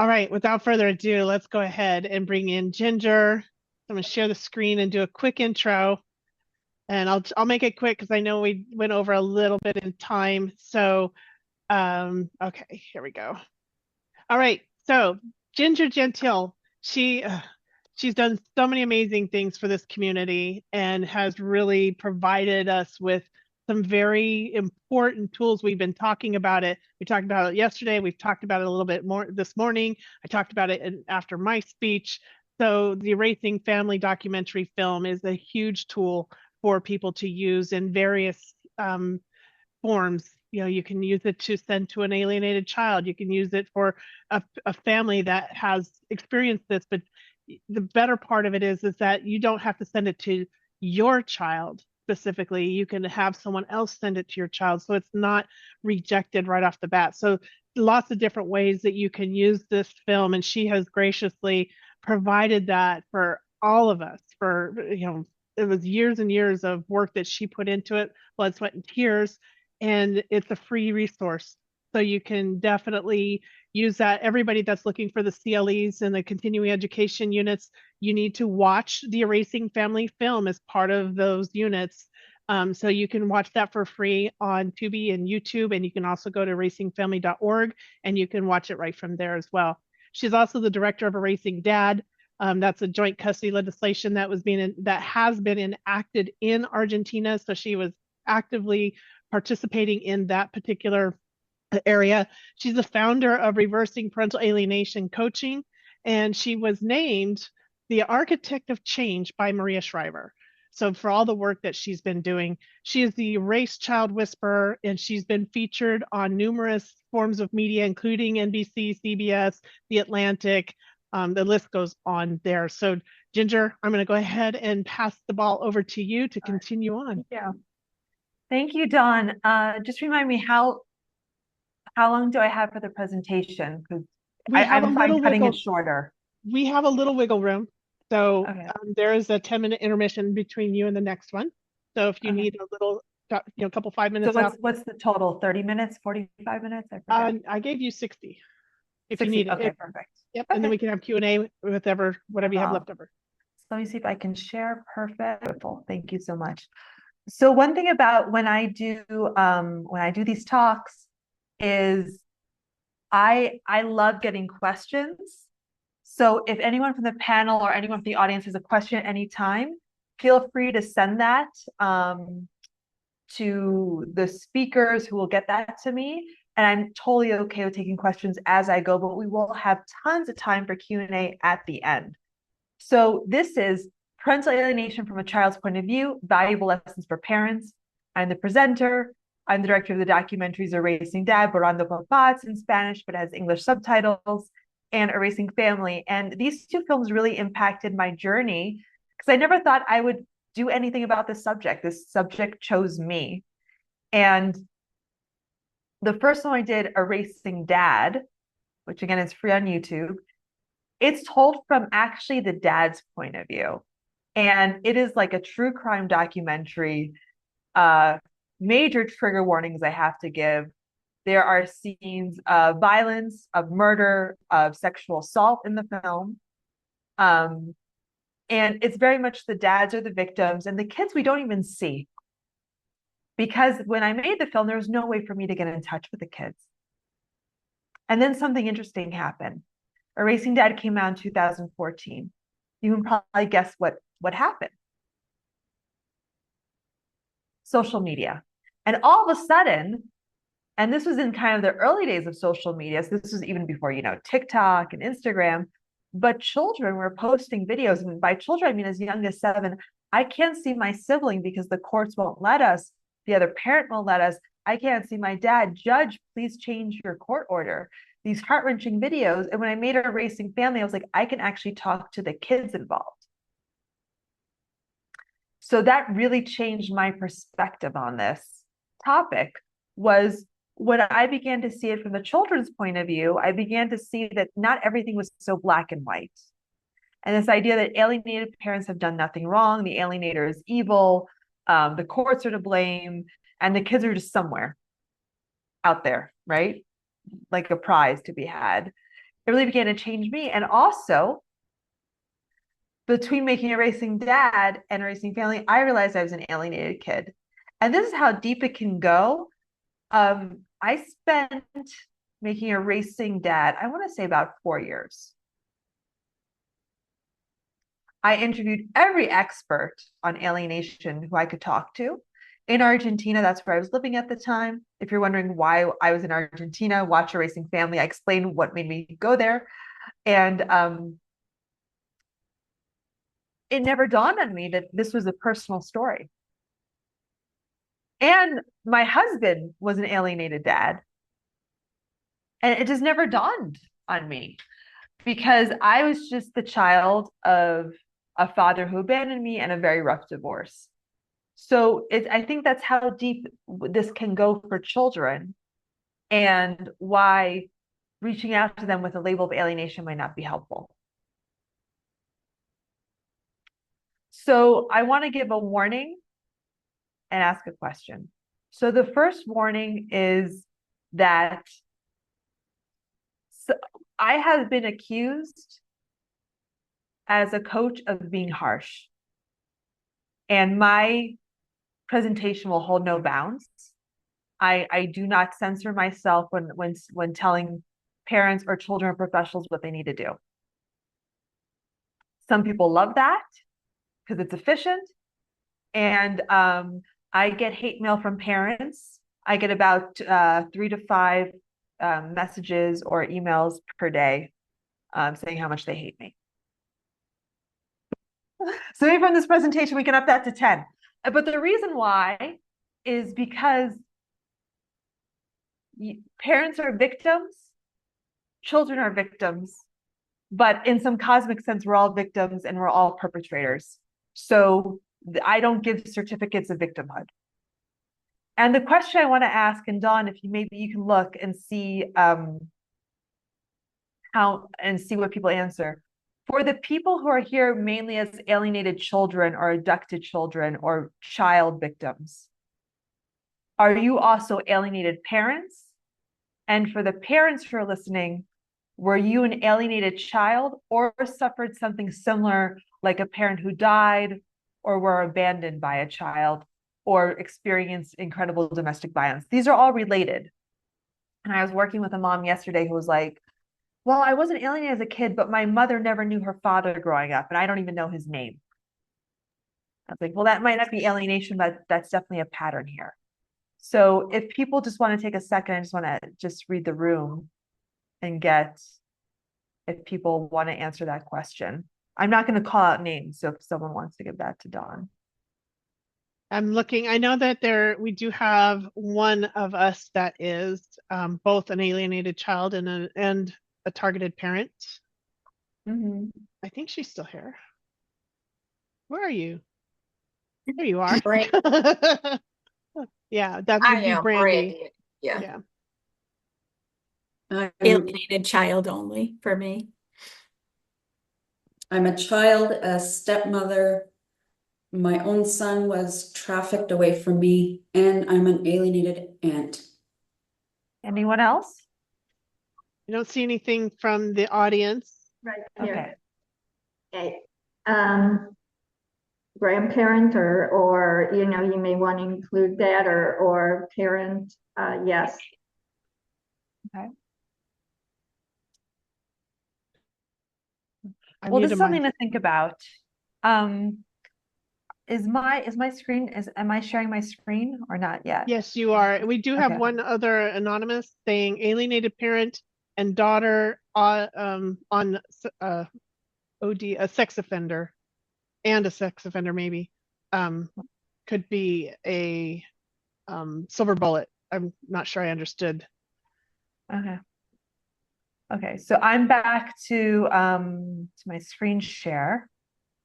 All right, without further ado, let's go ahead and bring in Ginger. I'm going to share the screen and do a quick intro, and I'll make it quick because I know we went over a little bit in time. So, okay, here we go. All right, so Ginger Gentile, she's done so many amazing things for this community and has really provided us with some very important tools. We've been talking about it. We talked about it yesterday. We've talked about it a little bit more this morning. I talked about it after my speech. So the Erasing Family documentary film is a huge tool for people to use in various forms. You know, you can use it to send to an alienated child. You can use it for a family that has experienced this. But the better part of it is that you don't have to send it to your child specifically. You can have someone else send it to your child, so it's not rejected right off the bat. So lots of different ways that you can use this film, and she has graciously provided that for all of us. For, you know, it was years and years of work that she put into it, blood, sweat, and tears, and it's a free resource. So you can definitely use that. Everybody that's looking for the CLEs and the continuing education units, you need to watch the Erasing Family film as part of those units. So you can watch that for free on Tubi and YouTube, and you can also go to erasingfamily.org and you can watch it right from there as well. She's also the director of Erasing Dad. That's a joint custody legislation that has been enacted in Argentina. So she was actively participating in that particular area. She's the founder of Reversing Parental Alienation Coaching, and she was named the Architect of Change by Maria Shriver. So for all the work that she's been doing, she is the erased child whisperer, and she's been featured on numerous forms of media, including NBC, CBS, The Atlantic. The list goes on there. So Ginger, I'm going to go ahead and pass the ball over to you to continue on. Yeah. Thank you, Dawn. Just remind me how long do I have for the presentation? Because I'm fine cutting it shorter. We have a little wiggle room. So Okay. there is a 10-minute intermission between you and the next one. So if you need a little, couple 5 minutes so out. What's the total? 30 minutes, 45 minutes? I forget. I gave you 60 if 60. you need it. Okay, perfect. Yep. Okay. And then we can have Q&A with whatever you have left over. So let me see if I can share. Perfect. Thank you so much. So one thing about when I do these talks is I love getting questions. So if anyone from the panel or anyone from the audience has a question at any time, feel free to send that to the speakers who will get that to me. And I'm totally okay with taking questions as I go, but we will have tons of time for Q&A at the end. So this is Parental Alienation from a Child's Point of View, Valuable Lessons for Parents. I'm the presenter. I'm the director of the documentaries Erasing Dad, Borrando Papás in Spanish, but has English subtitles, and Erasing Family. And these two films really impacted my journey because I never thought I would do anything about this subject. This subject chose me. And the first one I did, Erasing Dad, which again is free on YouTube, it's told from actually the dad's point of view. And it is like a true crime documentary. Major trigger warnings I have to give. There are scenes of violence, of murder, of sexual assault in the film. And it's very much the dads are the victims, and the kids we don't even see. Because when I made the film, there was no way for me to get in touch with the kids. And then something interesting happened. Erasing Dad came out in 2014. You can probably guess what happened. Social media. And all of a sudden, and this was in kind of the early days of social media, so this was even before, TikTok and Instagram, but children were posting videos. And by children, I mean as young as 7. I can't see my sibling because the courts won't let us. The other parent won't let us. I can't see my dad. Judge, please change your court order. These heart-wrenching videos. And when I made Erasing Family, I was like, I can actually talk to the kids involved. So that really changed my perspective on this topic. Was when I began to see it from the children's point of view, I began to see that not everything was so black and white. And this idea that alienated parents have done nothing wrong, the alienator is evil, the courts are to blame, and the kids are just somewhere out there, right? Like a prize to be had. it really began to change me. And also, between making a racing dad and a racing family, I realized I was an alienated kid. And this is how deep it can go. I spent making a racing dad, I want to say about 4 years. I interviewed every expert on alienation who I could talk to. In Argentina, that's where I was living at the time. If you're wondering why I was in Argentina, watch a racing family, I explained what made me go there. And it never dawned on me that this was a personal story. And my husband was an alienated dad. And it just never dawned on me because I was just the child of a father who abandoned me and a very rough divorce. So I think that's how deep this can go for children and why reaching out to them with a label of alienation might not be helpful. So I want to give a warning and ask a question. So the first warning is that I have been accused as a coach of being harsh. And my presentation will hold no bounds. I do not censor myself when telling parents or children or professionals what they need to do. Some people love that because it's efficient. And I get hate mail from parents. I get about 3 to 5 messages or emails per day saying how much they hate me. So maybe from this presentation, we can up that to 10. But the reason why is because parents are victims, children are victims, but in some cosmic sense, we're all victims and we're all perpetrators. So I don't give certificates of victimhood. And the question I want to ask, and Dawn, if maybe you can look and see see what people answer. For the people who are here mainly as alienated children or abducted children or child victims, are you also alienated parents? And for the parents who are listening, were you an alienated child or suffered something similar, like a parent who died or were abandoned by a child or experienced incredible domestic violence? These are all related. And I was working with a mom yesterday who was like, well, I wasn't alienated as a kid, but my mother never knew her father growing up, and I don't even know his name. I was like, well, that might not be alienation, but that's definitely a pattern here. So if people just want to take a second, I just want to just read the room and get if people want to answer that question. I'm not going to call out names, so if someone wants to give that to Dawn. I'm looking. I know that we do have one of us that is both an alienated child and a targeted parent. Mm-hmm. I think she's still here. Where are you? There you are. Yeah, that would be Brandy. Yeah. Alienated child only for me. I'm a child, a stepmother. My own son was trafficked away from me, and I'm an alienated aunt. Anyone else? I don't see anything from the audience. Right. Okay. Okay. Grandparent or you know, you may want to include that or parent. Yes. Okay. Well, this is something to think about. Is my screen, am I sharing my screen or not yet? Yes, you are. We do have one other anonymous saying alienated parent and daughter on OD, a sex offender maybe could be a silver bullet. I'm not sure I understood. Okay, so I'm back to my screen share.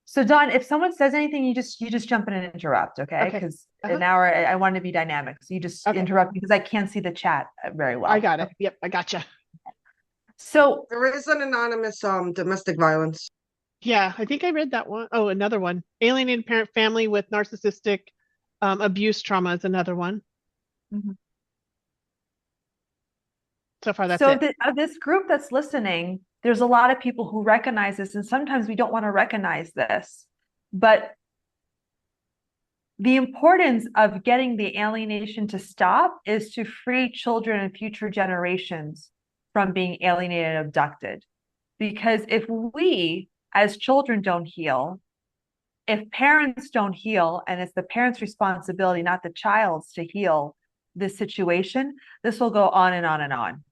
So Dawn, if someone says anything, you just jump in and interrupt, okay? Because now I want to be dynamic, so you just interrupt because I can't see the chat very well. I got it. Yep, I gotcha. So there is an anonymous domestic violence. Yeah, I think I read that one. Oh, another one. Alienated parent family with narcissistic abuse trauma is another one. So far, that's it. So this group that's listening, there's a lot of people who recognize this, and sometimes we don't want to recognize this, but the importance of getting the alienation to stop is to free children and future generations from being alienated and abducted. Because if we as children don't heal, if parents don't heal, and it's the parent's responsibility, not the child's, to heal this situation, this will go on and on and on.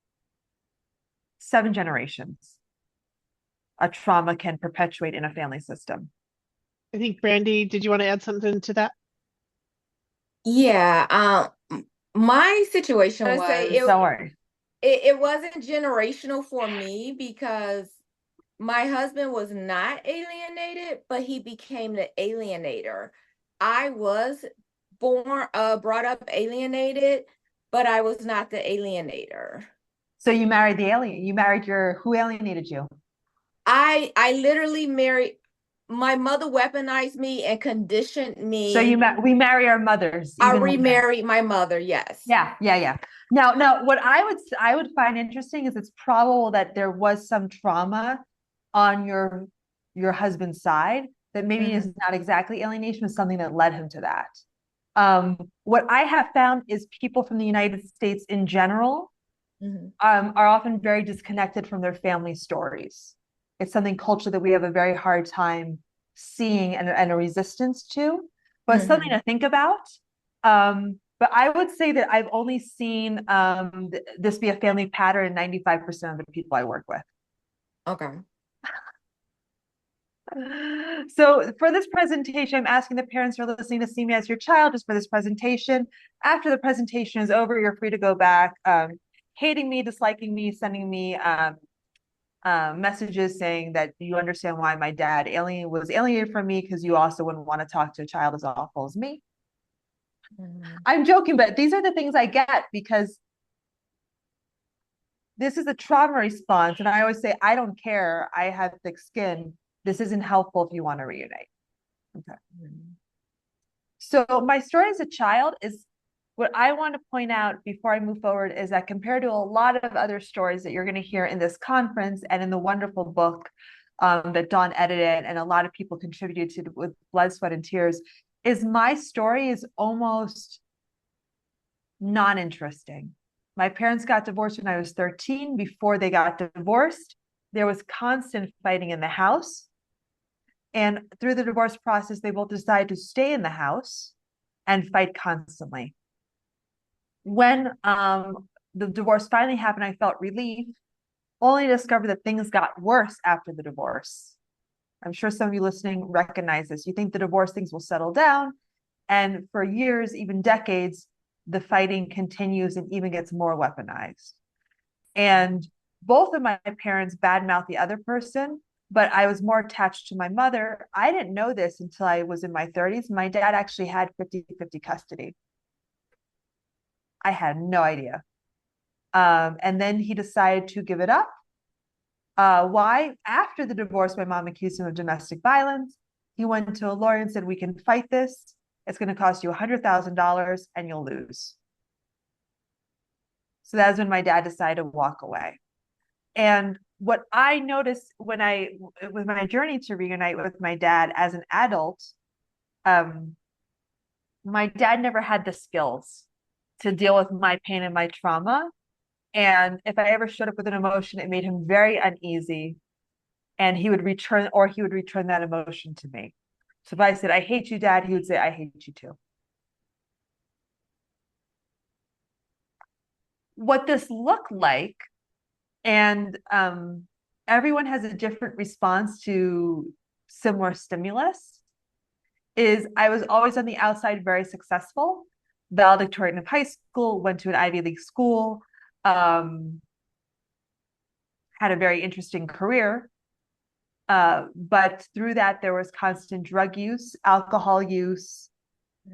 7 generations. A trauma can perpetuate in a family system. I think, Brandy, did you want to add something to that? Yeah, my situation Don't was worry. it wasn't generational for me because my husband was not alienated, but he became the alienator. I was brought up alienated, but I was not the alienator. So you married the alien. You married who alienated you? I literally married. My mother weaponized me and conditioned me. So we marry our mothers. I remarried my mother. Yes. Yeah. Now, what I would find interesting is it's probable that there was some trauma on your husband's side that maybe is not exactly alienation, but something that led him to that. What I have found is people from the United States in general are often very disconnected from their family stories. It's something culture that we have a very hard time seeing and a resistance to, but something to think about. But I would say that I've only seen this be a family pattern in 95% of the people I work with. Okay. So for this presentation, I'm asking the parents who are listening to see me as your child just for this presentation. After the presentation is over, you're free to go back, hating me, disliking me, sending me messages saying that you understand why my dad was alienated from me because you also wouldn't want to talk to a child as awful as me. I'm joking, but these are the things I get because this is a trauma response. And I always say, I don't care. I have thick skin. This isn't helpful if you want to reunite. Okay. So my story as a child is what I want to point out before I move forward is that compared to a lot of other stories that you're going to hear in this conference and in the wonderful book that Dawn edited and a lot of people contributed to with blood, sweat, and tears, is my story is almost non-interesting. My parents got divorced when I was 13. Before they got divorced, there was constant fighting in the house. And through the divorce process, they both decided to stay in the house and fight constantly. When the divorce finally happened, I felt relief, only to discover that things got worse after the divorce. I'm sure some of you listening recognize this. You think the divorce things will settle down, and for years, even decades, the fighting continues and even gets more weaponized. And both of my parents badmouthed the other person, but I was more attached to my mother. I didn't know this until I was in my 30s. My dad actually had 50-50 custody. I had no idea. And then he decided to give it up. Why? After the divorce, my mom accused him of domestic violence. He went to a lawyer and said, we can fight this. It's going to cost you $100,000 and you'll lose. So that's when my dad decided to walk away. And what I noticed with my journey to reunite with my dad as an adult, my dad never had the skills to deal with my pain and my trauma. And if I ever showed up with an emotion, it made him very uneasy. And he would return that emotion to me. So if I said, I hate you, Dad, he would say, I hate you too. What this looked like, and everyone has a different response to similar stimulus, is I was always on the outside very successful, valedictorian of high school, went to an Ivy League school, had a very interesting career. But through that, there was constant drug use, alcohol use,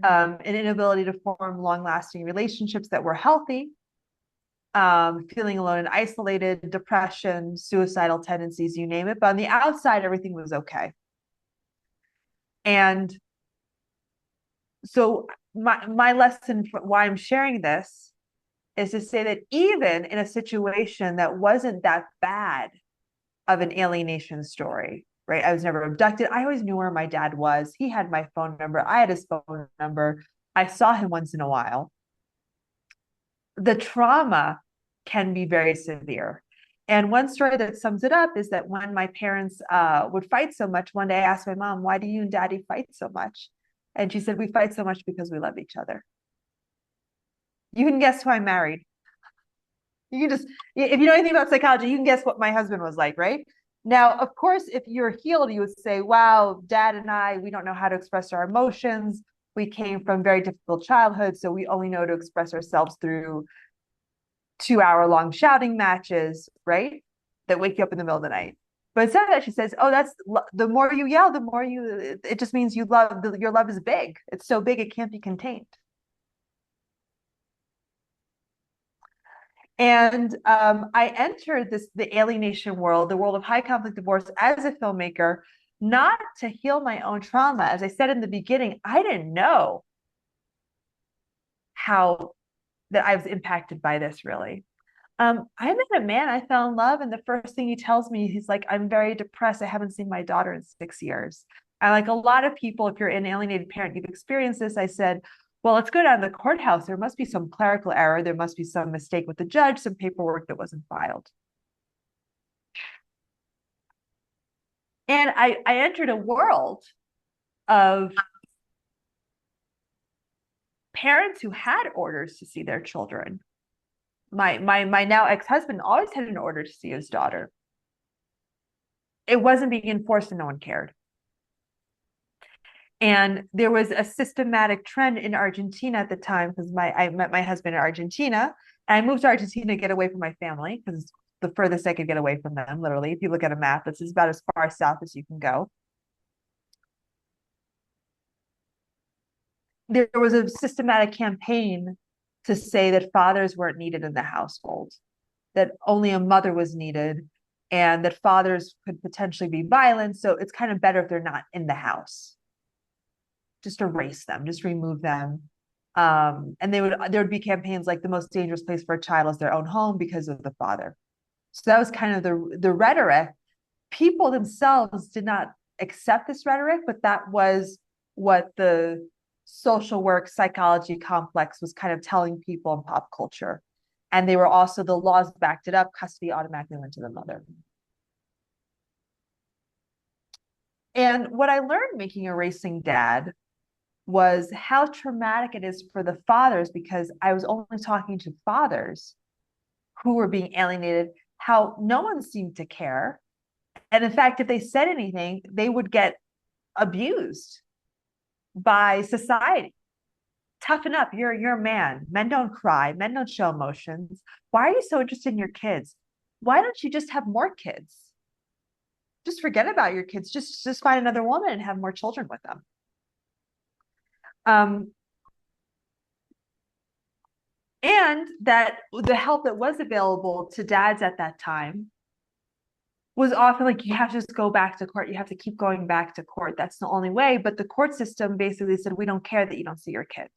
an inability to form long-lasting relationships that were healthy, feeling alone and isolated, depression, suicidal tendencies, you name it. But on the outside, everything was okay. And so my lesson for why I'm sharing this is to say that even in a situation that wasn't that bad, of an alienation story, right? I was never abducted. I always knew where my dad was. He had my phone number. I had his phone number. I saw him once in a while. The trauma can be very severe. And one story that sums it up is that when my parents would fight so much, one day I asked my mom, why do you and daddy fight so much? And she said, we fight so much because we love each other. You can guess who I married. You can just, if you know anything about psychology, you can guess what my husband was like, right? Now, of course, if you're healed, you would say, wow, dad and I, we don't know how to express our emotions. We came from very difficult childhoods, so we only know to express ourselves through 2-hour-long shouting matches, right? That wake you up in the middle of the night. But instead of that, she says, oh, that's the more you yell, the more it just means you love, your love is big. It's so big, it can't be contained. And I entered the alienation world, the world of high conflict divorce as a filmmaker, not to heal my own trauma. As I said in the beginning, I didn't know how that I was impacted by this, really. I met a man, I fell in love, and the first thing he tells me, he's like, I'm very depressed. I haven't seen my daughter in 6 years. And like a lot of people, if you're an alienated parent, you've experienced this. I said, well, let's go down to the courthouse. There must be some clerical error. There must be some mistake with the judge, some paperwork that wasn't filed. And I entered a world of parents who had orders to see their children. My now ex-husband always had an order to see his daughter. It wasn't being enforced and no one cared. And there was a systematic trend in Argentina at the time, because I met my husband in Argentina, and I moved to Argentina to get away from my family, because it's the furthest I could get away from them, literally. If you look at a map, this is about as far south as you can go. There was a systematic campaign to say that fathers weren't needed in the household, that only a mother was needed, and that fathers could potentially be violent. So it's kind of better if they're not in the house. Just erase them, just remove them. And there would be campaigns like the most dangerous place for a child is their own home because of the father. So that was kind of the rhetoric. People themselves did not accept this rhetoric, but that was what the social work psychology complex was kind of telling people in pop culture. And they were also, the laws backed it up, custody automatically went to the mother. And what I learned making Erasing Dad was how traumatic it is for the fathers, because I was only talking to fathers who were being alienated, how no one seemed to care. And in fact, if they said anything, they would get abused by society. Toughen up, you're a man. Men don't cry, men don't show emotions. Why are you so interested in your kids? Why don't you just have more kids? Just forget about your kids. Just find another woman and have more children with them. And that the help that was available to dads at that time was often like, you have to just go back to court. You have to keep going back to court. That's the only way. But the court system basically said, we don't care that you don't see your kids.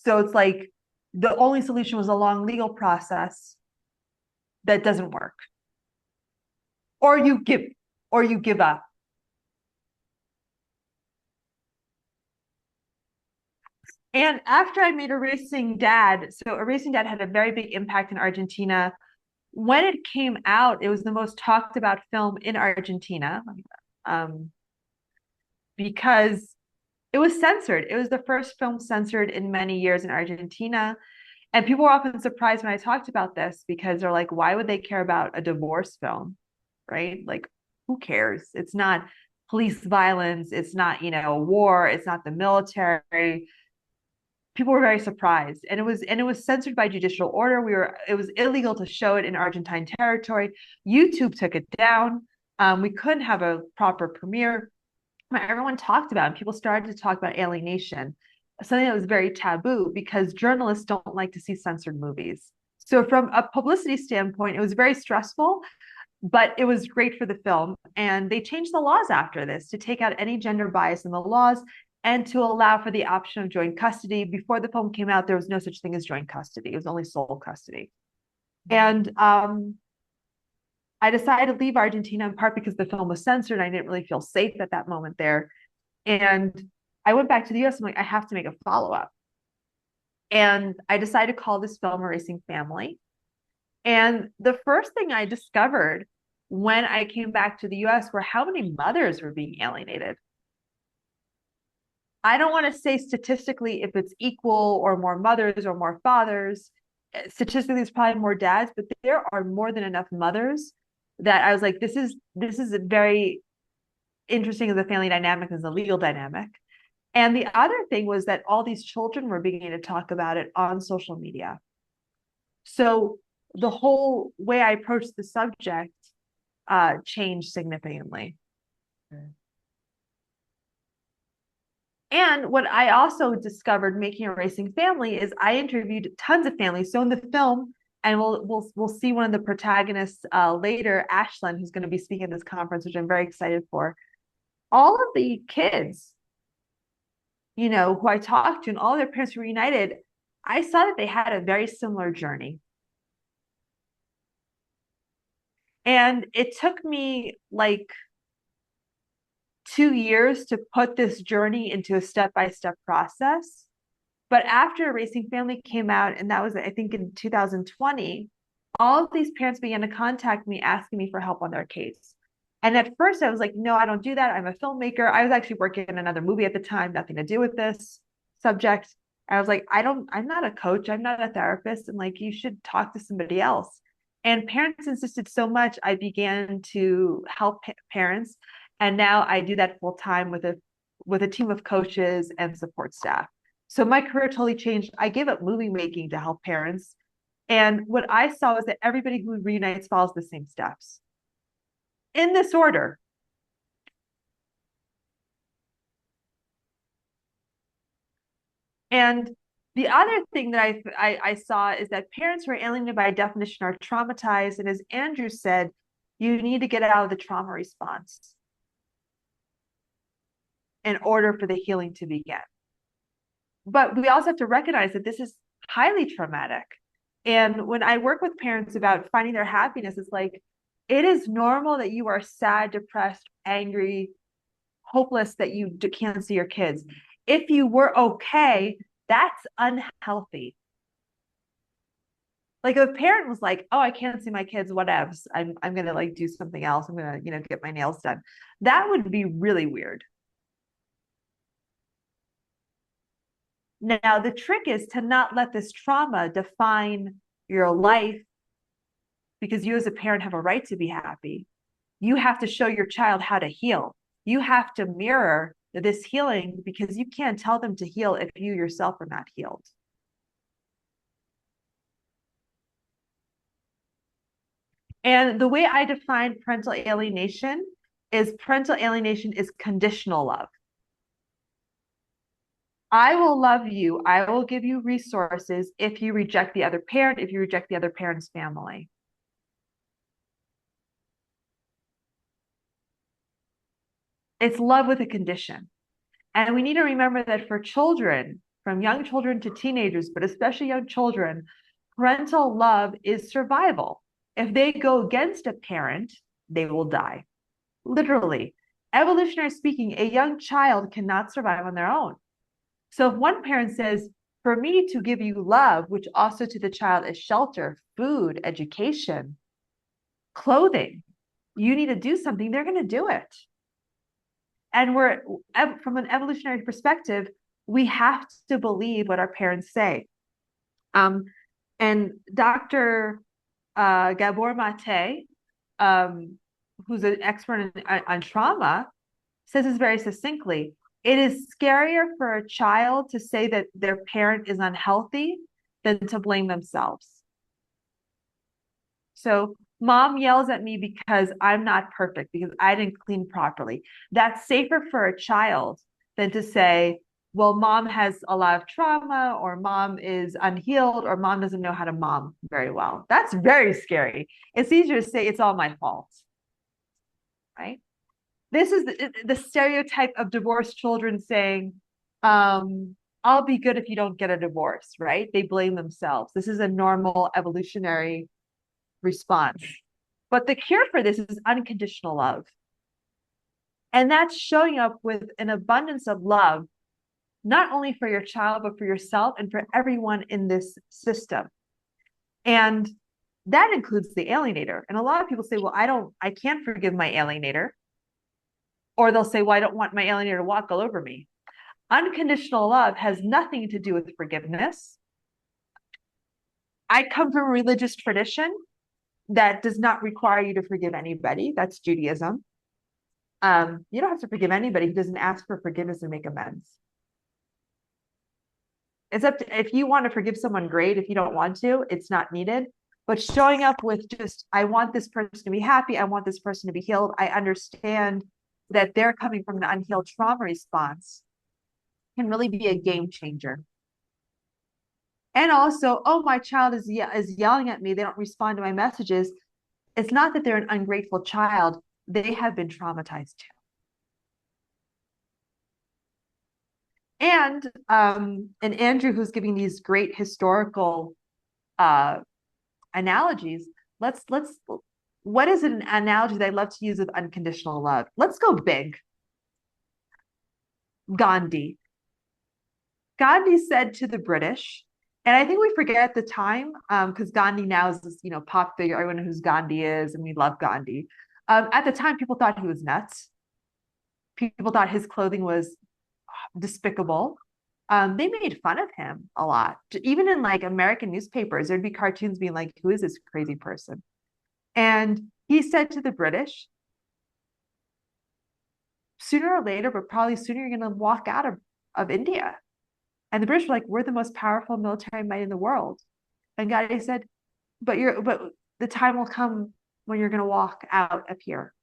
So it's like the only solution was a long legal process that doesn't work. Or you give up. And after I made Erasing Dad, so Erasing Dad had a very big impact in Argentina. When it came out, it was the most talked about film in Argentina, because it was censored. It was the first film censored in many years in Argentina. And people were often surprised when I talked about this, because they're like, why would they care about a divorce film, right? Like, who cares? It's not police violence. It's not, war. It's not the military. People were very surprised, and it was censored by judicial order. It was illegal to show it in Argentine territory. YouTube took it down. We couldn't have a proper premiere. Everyone talked about it. People started to talk about alienation, something that was very taboo, because journalists don't like to see censored movies. So from a publicity standpoint, it was very stressful, but it was great for the film. And they changed the laws after this to take out any gender bias in the laws, and to allow for the option of joint custody. Before the film came out, there was no such thing as joint custody. It was only sole custody. And I decided to leave Argentina in part because the film was censored. I didn't really feel safe at that moment there. And I went back to the US. I'm like, I have to make a follow-up. And I decided to call this film Reversing Family. And the first thing I discovered when I came back to the US were how many mothers were being alienated. I don't want to say statistically if it's equal or more mothers or more fathers. Statistically, it's probably more dads, but there are more than enough mothers that I was like, this is a very interesting as a family dynamic, as a legal dynamic. And the other thing was that all these children were beginning to talk about it on social media. So the whole way I approached the subject changed significantly. And what I also discovered making a Reversing Family is I interviewed tons of families. So in the film, and we'll see one of the protagonists later, Ashlynn, who's going to be speaking at this conference, which I'm very excited for. All of the kids, you know, who I talked to and all their parents were reunited, I saw that they had a very similar journey. And it took me like 2 years to put this journey into a step-by-step process. But after Reversing Family came out, and that was, I think, in 2020, all of these parents began to contact me, asking me for help on their case. And at first I was like, no, I don't do that. I'm a filmmaker. I was actually working in another movie at the time, nothing to do with this subject. I was like, I'm not a coach. I'm not a therapist. And like, you should talk to somebody else. And parents insisted so much, I began to help parents. And now I do that full time with a team of coaches and support staff. So my career totally changed. I gave up movie making to help parents. And what I saw was that everybody who reunites follows the same steps in this order. And the other thing that I saw is that parents who are alienated by definition are traumatized. And as Andrew said, you need to get out of the trauma response in order for the healing to begin. But we also have to recognize that this is highly traumatic. And when I work with parents about finding their happiness, it's like, it is normal that you are sad, depressed, angry, hopeless that you can't see your kids. If you were okay, that's unhealthy. Like if a parent was like, oh, I can't see my kids, whatevs, I'm gonna like do something else. I'm gonna, get my nails done. That would be really weird. Now, the trick is to not let this trauma define your life, because you as a parent have a right to be happy. You have to show your child how to heal. You have to mirror this healing, because you can't tell them to heal if you yourself are not healed. And the way I define parental alienation is conditional love. I will love you. I will give you resources if you reject the other parent, if you reject the other parent's family. It's love with a condition. And we need to remember that for children, from young children to teenagers, but especially young children, parental love is survival. If they go against a parent, they will die. Literally. Evolutionary speaking, a young child cannot survive on their own. So if one parent says, for me to give you love, which also to the child is shelter, food, education, clothing, you need to do something, they're going to do it. And from an evolutionary perspective, we have to believe what our parents say. And Dr. Gabor Mate, who's an expert on trauma, says this very succinctly. It is scarier for a child to say that their parent is unhealthy than to blame themselves. So mom yells at me because I'm not perfect, because I didn't clean properly. That's safer for a child than to say, well, mom has a lot of trauma, or mom is unhealed, or mom doesn't know how to mom very well. That's very scary. It's easier to say it's all my fault, right? This is the stereotype of divorced children saying, I'll be good if you don't get a divorce, right? They blame themselves. This is a normal evolutionary response. But the cure for this is unconditional love. And that's showing up with an abundance of love, not only for your child, but for yourself and for everyone in this system. And that includes the alienator. And a lot of people say, well, I can't forgive my alienator. Or they'll say, well, I don't want my alienator to walk all over me. Unconditional love has nothing to do with forgiveness. I come from a religious tradition that does not require you to forgive anybody. That's Judaism. You don't have to forgive anybody who doesn't ask for forgiveness and make amends. It's up to, if you want to forgive someone, great. If you don't want to, it's not needed. But showing up with just, I want this person to be happy. I want this person to be healed. I understand that they're coming from an unhealed trauma response can really be a game changer. And also, oh, my child is yelling at me. They don't respond to my messages. It's not that they're an ungrateful child. They have been traumatized too. And Andrew, who's giving these great historical analogies, what is an analogy that I love to use with unconditional love? Let's go big. Gandhi. Gandhi said to the British, and I think we forget at the time, because Gandhi now is this, pop figure. Everyone knows who Gandhi is, and we love Gandhi. At the time, people thought he was nuts. People thought his clothing was despicable. They made fun of him a lot. Even in like American newspapers, there'd be cartoons being like, who is this crazy person? And he said to the British, sooner or later, but probably sooner, you're going to walk out of India. And the British were like, we're the most powerful military might in the world. And Gandhi said, but the time will come when you're going to walk out of here.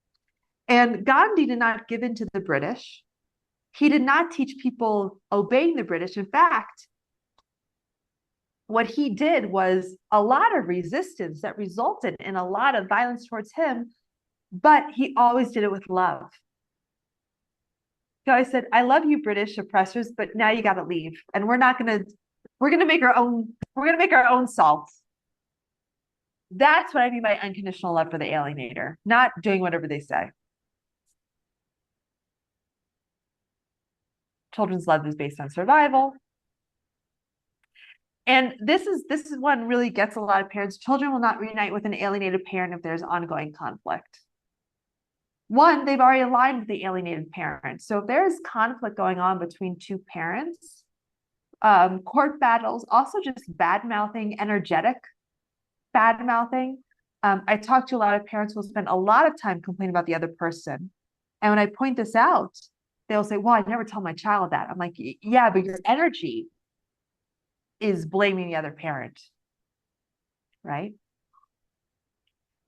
And Gandhi did not give in to the British. He did not teach people obeying the British. In fact, what he did was a lot of resistance that resulted in a lot of violence towards him, but he always did it with love. So I said, I love you, British oppressors, but now you got to leave. And we're going to make our own salt. That's what I mean by unconditional love for the alienator, not doing whatever they say. Children's love is based on survival. And this is one really gets a lot of parents. Children will not reunite with an alienated parent if there's ongoing conflict. One, they've already aligned with the alienated parent. So if there's conflict going on between two parents, court battles, also just bad-mouthing, energetic bad-mouthing. I talk to a lot of parents who will spend a lot of time complaining about the other person. And when I point this out, they'll say, well, I never tell my child that. I'm like, yeah, but your energy is blaming the other parent, right?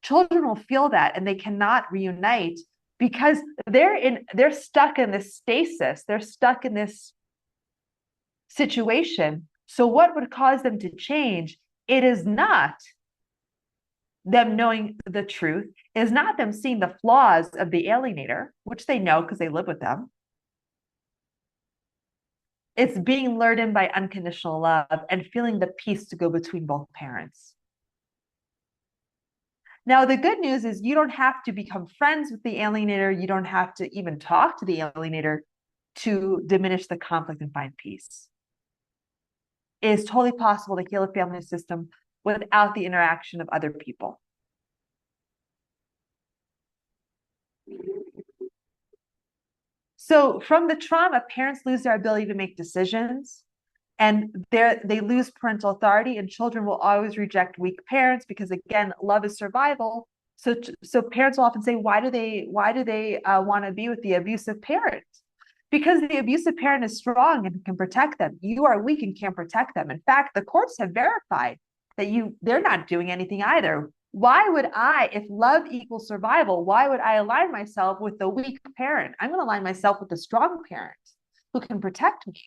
Children will feel that and they cannot reunite because they're stuck in this stasis. They're stuck in this situation. So what would cause them to change? It is not them knowing the truth. It is not them seeing the flaws of the alienator, which they know because they live with them. It's being lured in by unconditional love and feeling the peace to go between both parents. Now, the good news is you don't have to become friends with the alienator. You don't have to even talk to the alienator to diminish the conflict and find peace. It is totally possible to heal a family system without the interaction of other people. So from the trauma, parents lose their ability to make decisions. And they lose parental authority, and children will always reject weak parents because, again, love is survival. So parents will often say, why do they want to be with the abusive parent? Because the abusive parent is strong and can protect them. You are weak and can't protect them. In fact, the courts have verified that they're not doing anything either. Why would if love equals survival, why would I align myself with the weak parent? I'm going to align myself with the strong parent who can protect me.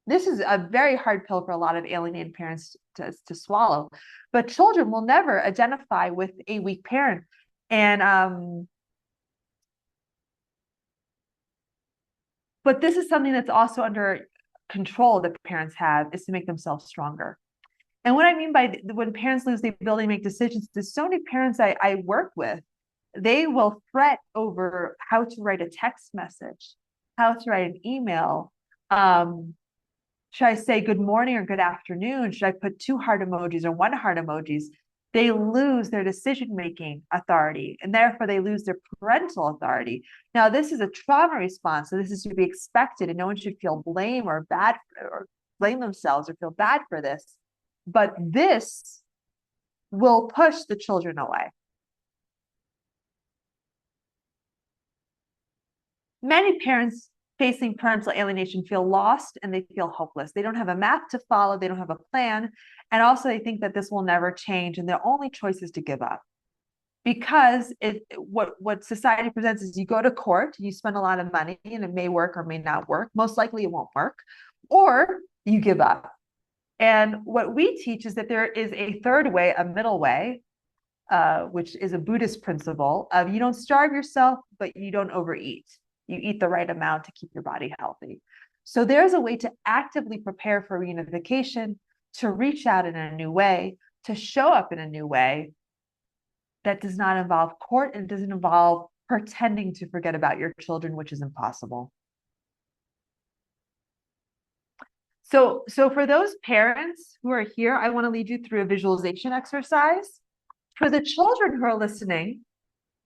This is a very hard pill for a lot of alienated parents to swallow, but children will never identify with a weak parent. And but this is something that's also under control that parents have, is to make themselves stronger. And what I mean by when parents lose the ability to make decisions, there's so many parents I work with, they will fret over how to write a text message, how to write an email. Should I say good morning or good afternoon? Should I put 2 heart emojis or 1 heart emojis? They lose their decision-making authority, and therefore they lose their parental authority. Now, this is a trauma response, so this is to be expected, and no one should feel blame or bad or blame themselves or feel bad for this. But this will push the children away. Many parents facing parental alienation feel lost and they feel hopeless. They don't have a map to follow, they don't have a plan, and also they think that this will never change and their only choice is to give up. Because what society presents is you go to court, you spend a lot of money, and it may work or may not work. Most likely it won't work, or you give up. And what we teach is that there is a third way, a middle way, which is a Buddhist principle of you don't starve yourself, but you don't overeat. You eat the right amount to keep your body healthy. So there's a way to actively prepare for reunification, to reach out in a new way, to show up in a new way that does not involve court and doesn't involve pretending to forget about your children, which is impossible. So for those parents who are here, I want to lead you through a visualization exercise. For the children who are listening,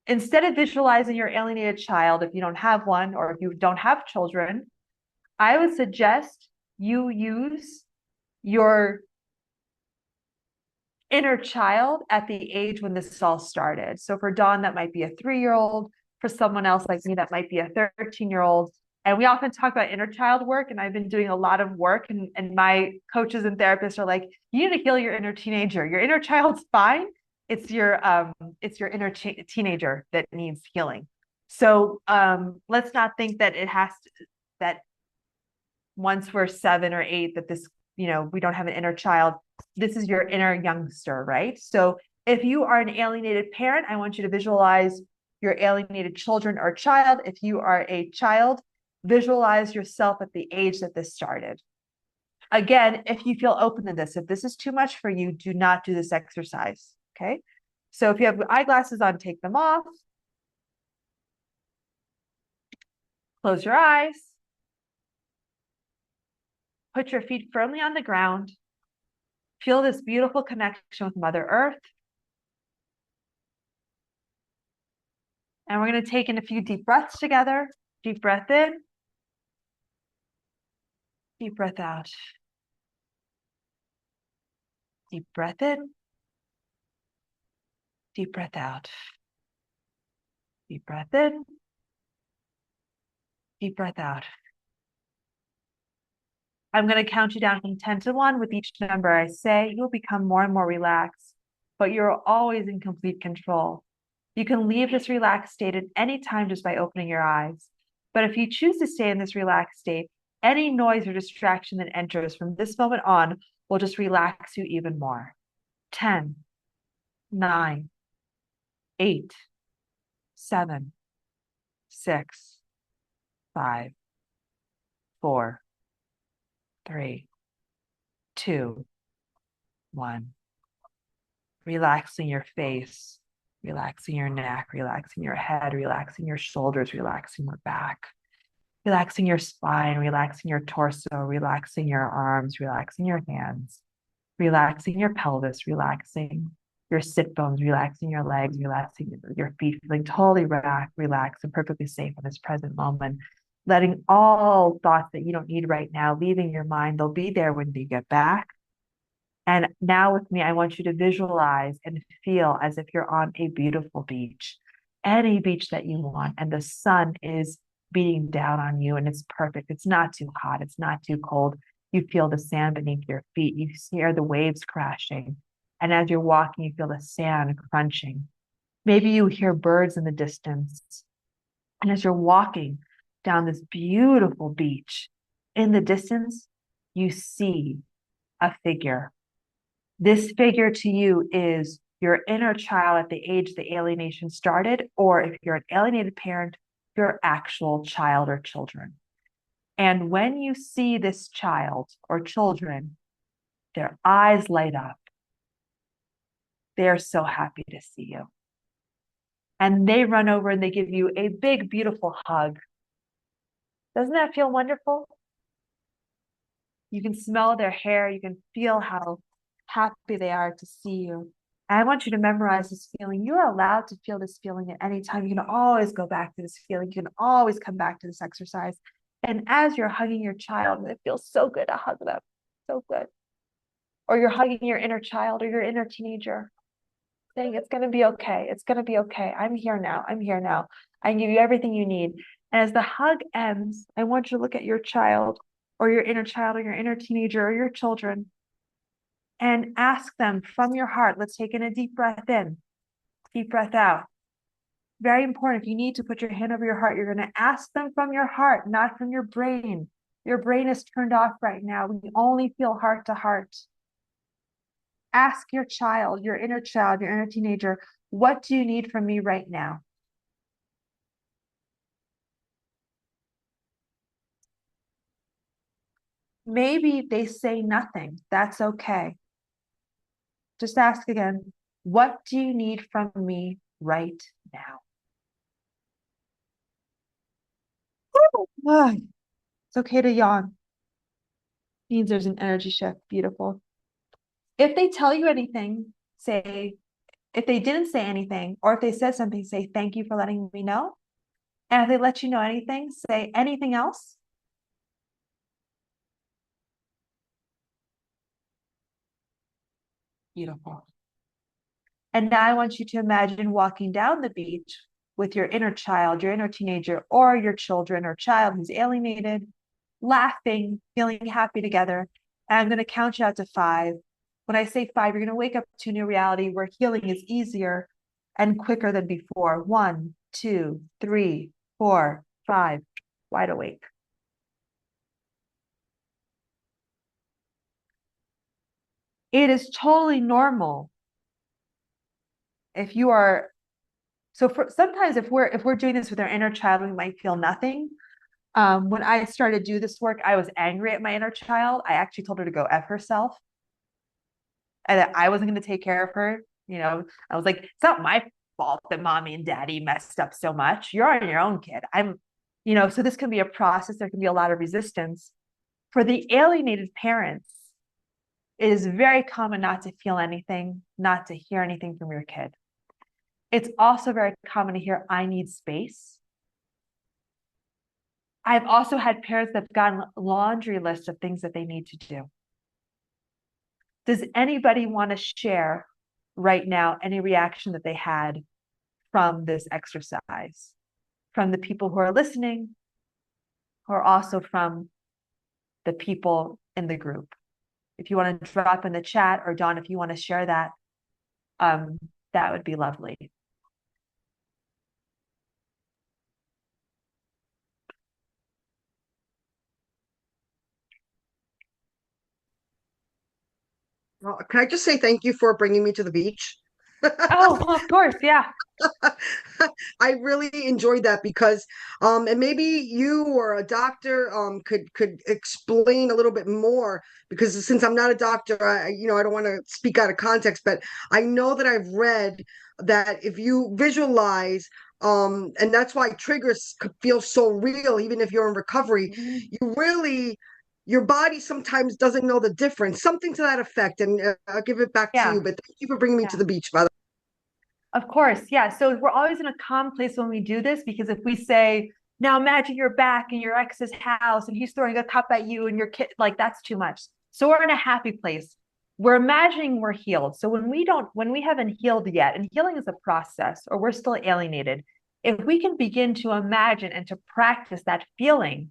instead of visualizing your alienated child, if you don't have one or if you don't have children, I would suggest you use your inner child at the age when this all started. So for Dawn, that might be a 3-year-old. For someone else like me, that might be a 13-year-old. And we often talk about inner child work, and I've been doing a lot of work, and my coaches and therapists are like, you need to heal your inner teenager. Your inner child's fine. It's your inner teenager that needs healing. So let's not think that it has to, that once we're 7 or 8, that this, we don't have an inner child. This is your inner youngster, right? So if you are an alienated parent, I want you to visualize your alienated children or child. If you are a child, visualize yourself at the age that this started. Again, if you feel open to this, if this is too much for you, do not do this exercise, okay? So if you have eyeglasses on, take them off. Close your eyes. Put your feet firmly on the ground. Feel this beautiful connection with Mother Earth. And we're going to take in a few deep breaths together. Deep breath in. Deep breath out. Deep breath in. Deep breath out. Deep breath in. Deep breath out. I'm going to count you down from 10 to 1. With each number I say, you'll become more and more relaxed, but you're always in complete control. You can leave this relaxed state at any time just by opening your eyes. But if you choose to stay in this relaxed state, any noise or distraction that enters from this moment on will just relax you even more. 10, 9, 8, 7, 6, 5, 4, 3, 2, 1. Relaxing your face, relaxing your neck, relaxing your head, relaxing your shoulders, relaxing your back, relaxing your spine, relaxing your torso, relaxing your arms, relaxing your hands, relaxing your pelvis, relaxing your sit bones, relaxing your legs, relaxing your feet, feeling totally relaxed and perfectly safe in this present moment. Letting all thoughts that you don't need right now, leaving your mind, they'll be there when you get back. And now with me, I want you to visualize and feel as if you're on a beautiful beach, any beach that you want, and the sun is beating down on you and it's perfect. It's not too hot. It's not too cold. You feel the sand beneath your feet. You hear the waves crashing. And as you're walking, you feel the sand crunching. Maybe you hear birds in the distance. And as you're walking down this beautiful beach, in the distance, you see a figure. This figure to you is your inner child at the age the alienation started, or if you're an alienated parent, your actual child or children. And when you see this child or children, Their eyes light up. They're so happy to see you. And they run over and they give you a big, beautiful hug. Doesn't that feel wonderful? You can smell their hair. You can feel how happy they are to see you. And I want you to memorize this feeling. You're allowed to feel this feeling at any time. You can always go back to this feeling. You can always come back to this exercise. And as you're hugging your child, it feels so good to hug them. So good. Or you're hugging your inner child or your inner teenager, saying, it's going to be okay. It's going to be okay. I'm here now. I'm here now. I can give you everything you need. And as the hug ends, I want you to look at your child or your inner child or your inner teenager or your children and ask them from your heart. Let's take in a deep breath in, deep breath out. Very important. If you need to put your hand over your heart, you're going to ask them from your heart, not from your brain. Your brain is turned off right now. We only feel heart to heart. Ask your child, your inner teenager, what do you need from me right now? Maybe they say nothing. That's okay. Just ask again, what do you need from me right now? Ah, it's okay to yawn. Means there's an energy shift. Beautiful. If they tell you anything, say, if they didn't say anything, or if they said something, say, thank you for letting me know. And if they let you know anything, say, anything else? Beautiful. And now I want you to imagine walking down the beach with your inner child, your inner teenager, or your children or child who's alienated, laughing, feeling happy together. And I'm going to count you out to 5. When I say 5, you're going to wake up to a new reality where healing is easier and quicker than before. 1, 2, 3, 4, 5, wide awake. It is totally normal if you are, so for sometimes if we're doing this with our inner child, we might feel nothing. When I started to do this work, I was angry at my inner child. I actually told her to go F herself and that I wasn't going to take care of her. You know, I was like, it's not my fault that mommy and daddy messed up so much. You're on your own, kid. So this can be a process. There can be a lot of resistance. For the alienated parents, it is very common not to feel anything, not to hear anything from your kid. It's also very common to hear, I need space. I've also had parents that have gotten a laundry list of things that they need to do. Does anybody want to share right now any reaction that they had from this exercise? From the people who are listening, or also from the people in the group? If you want to drop in the chat, or Dawn, if you want to share that, that would be lovely. Well, can I just say thank you for bringing me to the beach? Oh, of course, yeah. I really enjoyed that because and maybe you or a doctor could explain a little bit more, because since I'm not a doctor, I don't want to speak out of context, but I know that I've read that if you visualize, and that's why triggers could feel so real even if you're in recovery, you really, your body sometimes doesn't know the difference, something to that effect. And I'll give it back to you, but thank you for bringing me to the beach, by the way. Of course, yeah. So we're always in a calm place when we do this, because if we say, now imagine you're back in your ex's house and he's throwing a cup at you and your kid, like that's too much. So we're in a happy place. We're imagining we're healed. So when we haven't healed yet, and healing is a process, or we're still alienated, if we can begin to imagine and to practice that feeling,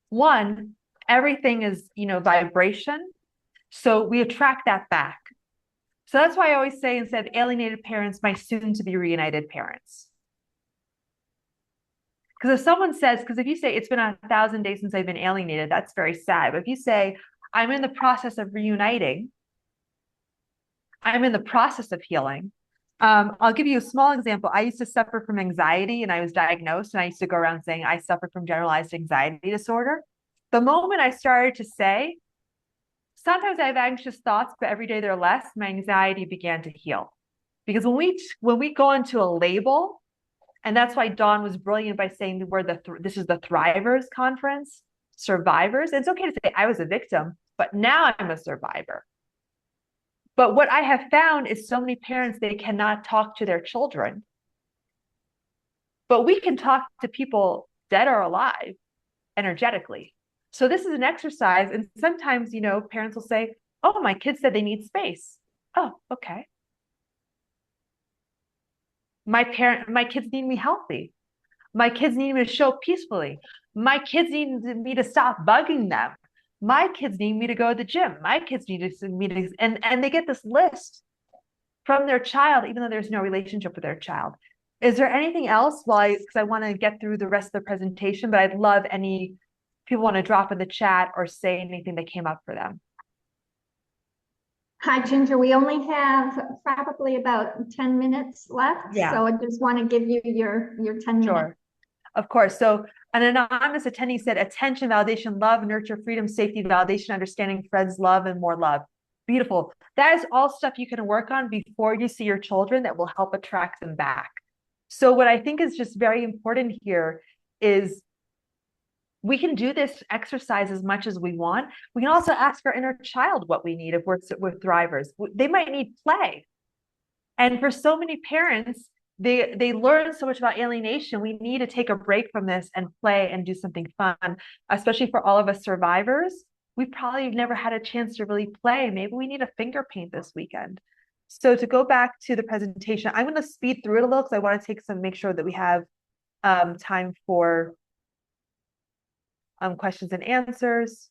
one, everything is, vibration. So we attract that back. So that's why I always say, instead of alienated parents, my soon to be reunited parents. Because if someone says, because if you say it's been 1,000 days since I've been alienated, that's very sad. But if you say, I'm in the process of reuniting, I'm in the process of healing. I'll give you a small example. I used to suffer from anxiety, and I was diagnosed, and I used to go around saying I suffer from generalized anxiety disorder. The moment I started to say, Sometimes I have anxious thoughts, but every day they're less. My anxiety began to heal. Because when we go into a label, and that's why Dawn was brilliant by saying this is the Thrivers conference, survivors. It's okay to say I was a victim, but now I'm a survivor. But what I have found is so many parents, they cannot talk to their children. But we can talk to people dead or alive energetically. So this is an exercise. And sometimes, parents will say, oh, my kids said they need space. Oh, okay. My kids need me healthy. My kids need me to show up peacefully. My kids need me to stop bugging them. My kids need me to go to the gym. My kids need me to, and they get this list from their child, even though there's no relationship with their child. Is there anything else? Because I want to get through the rest of the presentation, but I'd love any people want to drop in the chat or say anything that came up for them. Hi, Ginger. We only have probably about 10 minutes left. Yeah. So I just want to give you your 10 Sure. minutes. Of course. So an anonymous attendee said, attention, validation, love, nurture, freedom, safety, validation, understanding, friends, love, and more love. Beautiful. That is all stuff you can work on before you see your children that will help attract them back. So what I think is just very important here is we can do this exercise as much as we want. We can also ask our inner child what we need if we're Thrivers. They might need play. And for so many parents, they learn so much about alienation. We need to take a break from this and play and do something fun, especially for all of us survivors. We probably have never had a chance to really play. Maybe we need a finger paint this weekend. So to go back to the presentation, I'm going to speed through it a little because I want to make sure that we have time for questions and answers.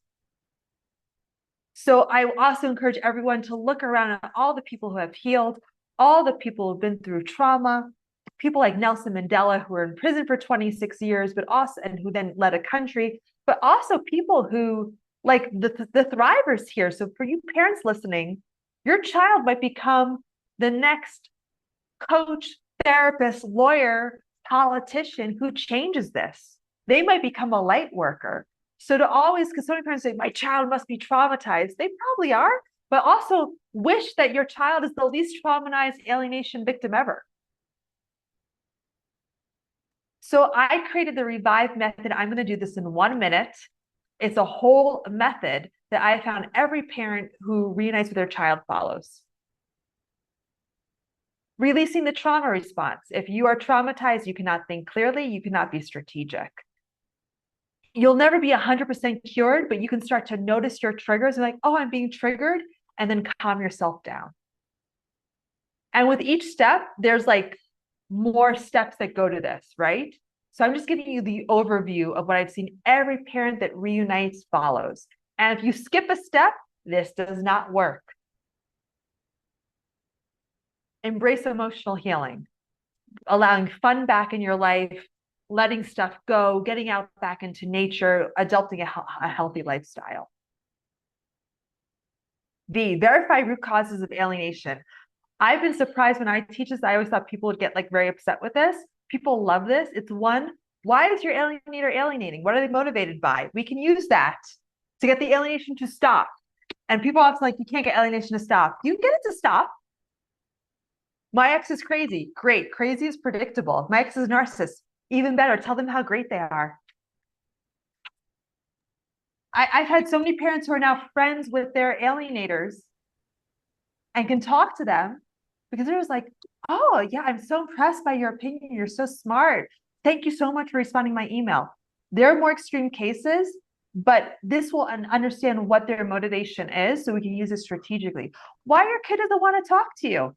So I also encourage everyone to look around at all the people who have healed, all the people who've been through trauma, people like Nelson Mandela who were in prison for 26 years, and who then led a country, but also people who like the Thrivers here. So for you parents listening, your child might become the next coach, therapist, lawyer, politician who changes this. They might become a light worker. So because so many parents say, my child must be traumatized. They probably are, but also wish that your child is the least traumatized alienation victim ever. So I created the Revive method. I'm going to do this in 1 minute. It's a whole method that I found every parent who reunites with their child follows. Releasing the trauma response. If you are traumatized, you cannot think clearly, you cannot be strategic. You'll never be 100% cured, but you can start to notice your triggers and like, oh, I'm being triggered, and then calm yourself down. And with each step, there's like more steps that go to this, right? So I'm just giving you the overview of what I've seen every parent that reunites follows. And if you skip a step, this does not work. Embrace emotional healing, allowing fun back in your life, letting stuff go, getting out back into nature, adopting a healthy lifestyle. B, verify root causes of alienation. I've been surprised when I teach this. I always thought people would get like very upset with this. People love this. It's one, why is your alienator alienating? What are they motivated by? We can use that to get the alienation to stop. And people often like, you can't get alienation to stop. You can get it to stop. My ex is crazy. Great. Crazy is predictable. My ex is a narcissist. Even better. Tell them how great they are. I've had so many parents who are now friends with their alienators and can talk to them because they're just like, oh, yeah, I'm so impressed by your opinion. You're so smart. Thank you so much for responding to my email. There are more extreme cases, but this will understand what their motivation is so we can use it strategically. Why your kid doesn't want to talk to you?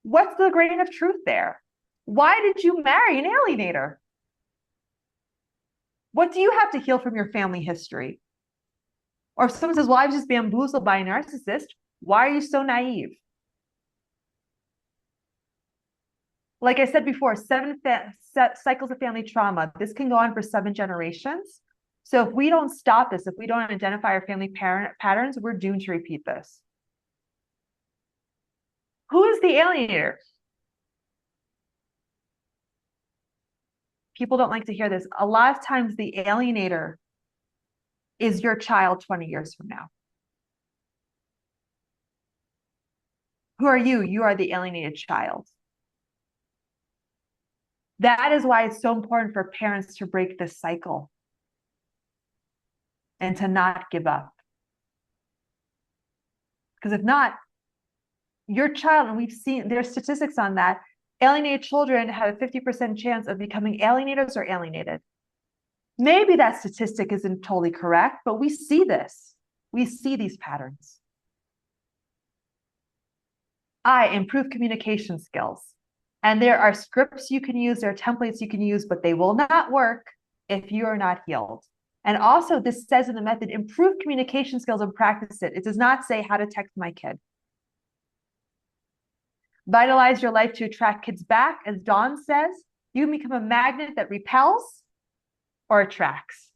What's the grain of truth there? Why did you marry an alienator? What do you have to heal from your family history? Or if someone says, well, I was just bamboozled by a narcissist, why are you so naive? Like I said before, 7 cycles of family trauma. This can go on for 7 generations. So if we don't stop this, if we don't identify our family patterns, we're doomed to repeat this. Who is the alienator? People don't like to hear this. A lot of times the alienator is your child 20 years from now. Who are you? You are the alienated child. That is why it's so important for parents to break this cycle and to not give up. Because if not, your child, and we've seen there's statistics on that, alienated children have a 50% chance of becoming alienators or alienated. Maybe that statistic isn't totally correct, but we see this. We see these patterns. Improve communication skills. And there are scripts you can use, there are templates you can use, but they will not work if you are not healed. And also, this says in the method, improve communication skills and practice it. It does not say how to text my kid. Vitalize your life to attract kids back. As Dawn says, you can become a magnet that repels or attracts.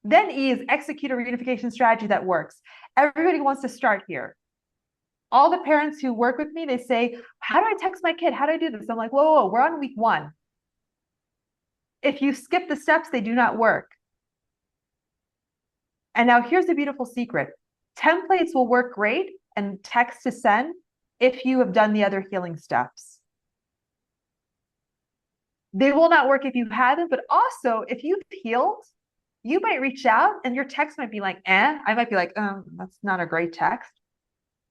Then E is execute a reunification strategy that works. Everybody wants to start here. All the parents who work with me, they say, how do I text my kid? How do I do this? I'm like, whoa, we're on week 1. If you skip the steps, they do not work. And now here's the beautiful secret. Templates will work great and text to send if you have done the other healing steps. They will not work if you haven't, but also if you've healed, you might reach out and your text might be like, I might be like, that's not a great text.